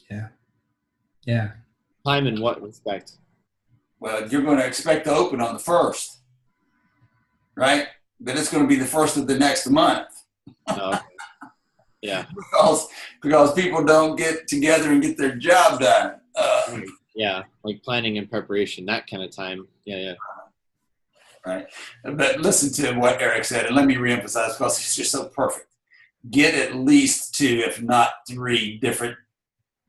Yeah. Yeah. Time in what respect? Well, you're going to expect to open on the 1st, right? But it's going to be the 1st of the next month. No. Yeah. because people don't get together and get their job done. Yeah, like planning and preparation, that kind of time. Yeah. Right. But listen to what Eric said, and let me reemphasize, because it's just so perfect. Get at least 2, if not 3 different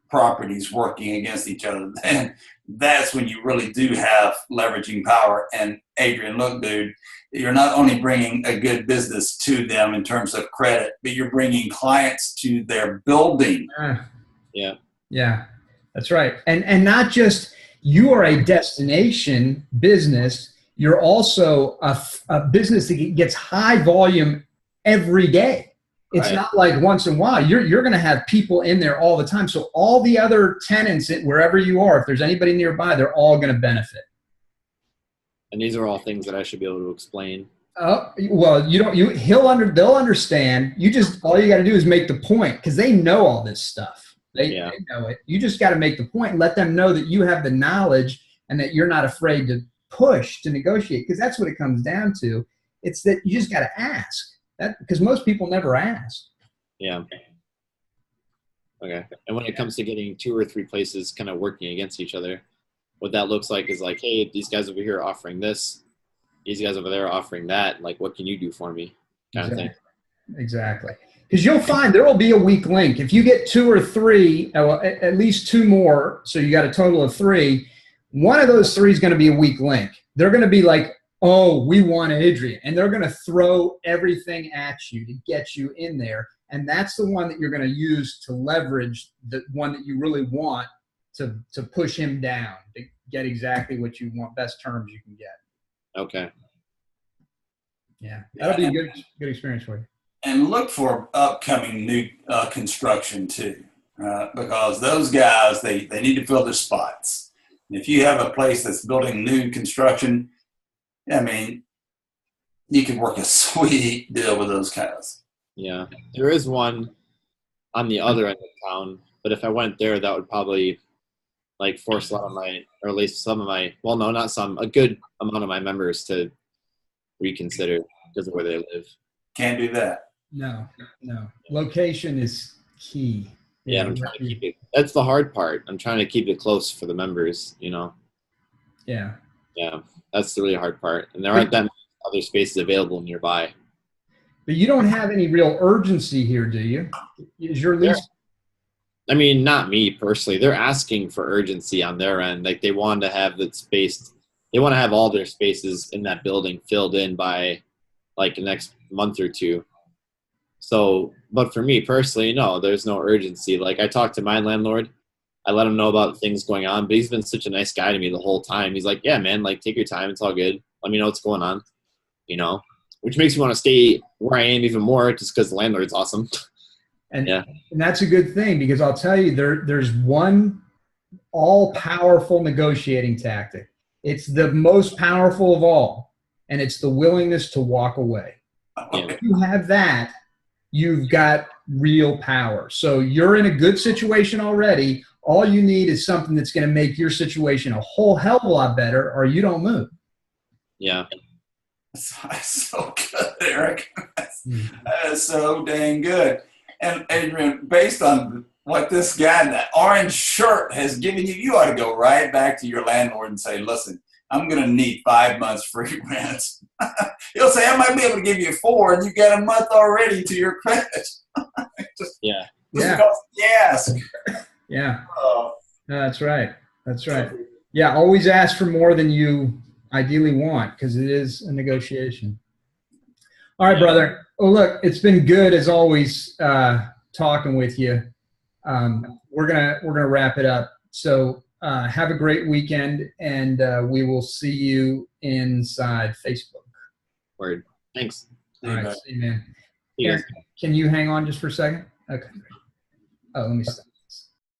properties working against each other. Then that's when you really do have leveraging power. And Adrian, look, dude, you're not only bringing a good business to them in terms of credit, but you're bringing clients to their building. Yeah, that's right. And not just, you are a destination business, you're also a business that gets high volume every day. It's not like once in a while. You're going to have people in there all the time. So all the other tenants, wherever you are, if there's anybody nearby, they're all going to benefit. And these are all things that I should be able to explain. Well, they'll understand. All you got to do is make the point, because they know all this stuff. They know it. You just got to make the point and let them know that you have the knowledge and that you're not afraid to push to negotiate, because that's what it comes down to. It's that you just got to ask. Because most people never ask. Yeah. Okay. And when it comes to getting 2 or 3 places kind of working against each other, what that looks like is like, hey, these guys over here are offering this, these guys over there are offering that. Like, what can you do for me? Kind of thing. Exactly. Because you'll find there will be a weak link. If you get 2 or 3, at least 2 more, so you got a total of 3, one of those 3 is going to be a weak link. They're going to be like, oh, we want Adrian. And they're going to throw everything at you to get you in there. And that's the one that you're going to use to leverage the one that you really want to push him down, to get exactly what you want, best terms you can get. Okay. Yeah. That'll be a good experience for you. And look for upcoming new construction too, because those guys, they need to fill their spots. And if you have a place that's building new construction, I mean, you can work a sweet deal with those guys. Yeah. There is one on the other end of town, but if I went there, that would probably like force a lot of my, or at least some of my, well, no, not some, a good amount of my members to reconsider because of where they live. Can't do that. No. Location is key. Yeah, I'm trying to keep it. That's the hard part. I'm trying to keep it close for the members, you know? Yeah. Yeah. That's the really hard part. And there aren't that many other spaces available nearby. But you don't have any real urgency here, do you? Is your lease? I mean, not me personally. They're asking for urgency on their end. Like, they want to have that space. They want to have all their spaces in that building filled in by like the next month or 2. So, but for me personally, no, there's no urgency. Like, I talked to my landlord. I let him know about things going on, but he's been such a nice guy to me the whole time. He's like, yeah, man, like, take your time. It's all good. Let me know what's going on, you know, which makes me want to stay where I am even more just because the landlord's awesome. And that's a good thing, because I'll tell you, there's one all-powerful negotiating tactic. It's the most powerful of all, and it's the willingness to walk away. Yeah. If you have that, you've got real power. So you're in a good situation already. All you need is something that's going to make your situation a whole hell of a lot better, or you don't move. Yeah. That's so good, Eric. That is so dang good. And Adrian, based on what this guy in that orange shirt has given you, you ought to go right back to your landlord and say, listen, I'm going to need 5 months free rent. He'll say, I might be able to give you 4, and you got a month already to your credit. Just because you ask. Yeah. No, that's right. That's right. Yeah, always ask for more than you ideally want, because it is a negotiation. All right, brother. Oh, look, it's been good as always talking with you. We're gonna wrap it up. So have a great weekend, and we will see you inside Facebook. Word. Thanks. All right, see you, man. See you Aaron, guys. can you hang on just for a second? Okay. Oh, let me stop.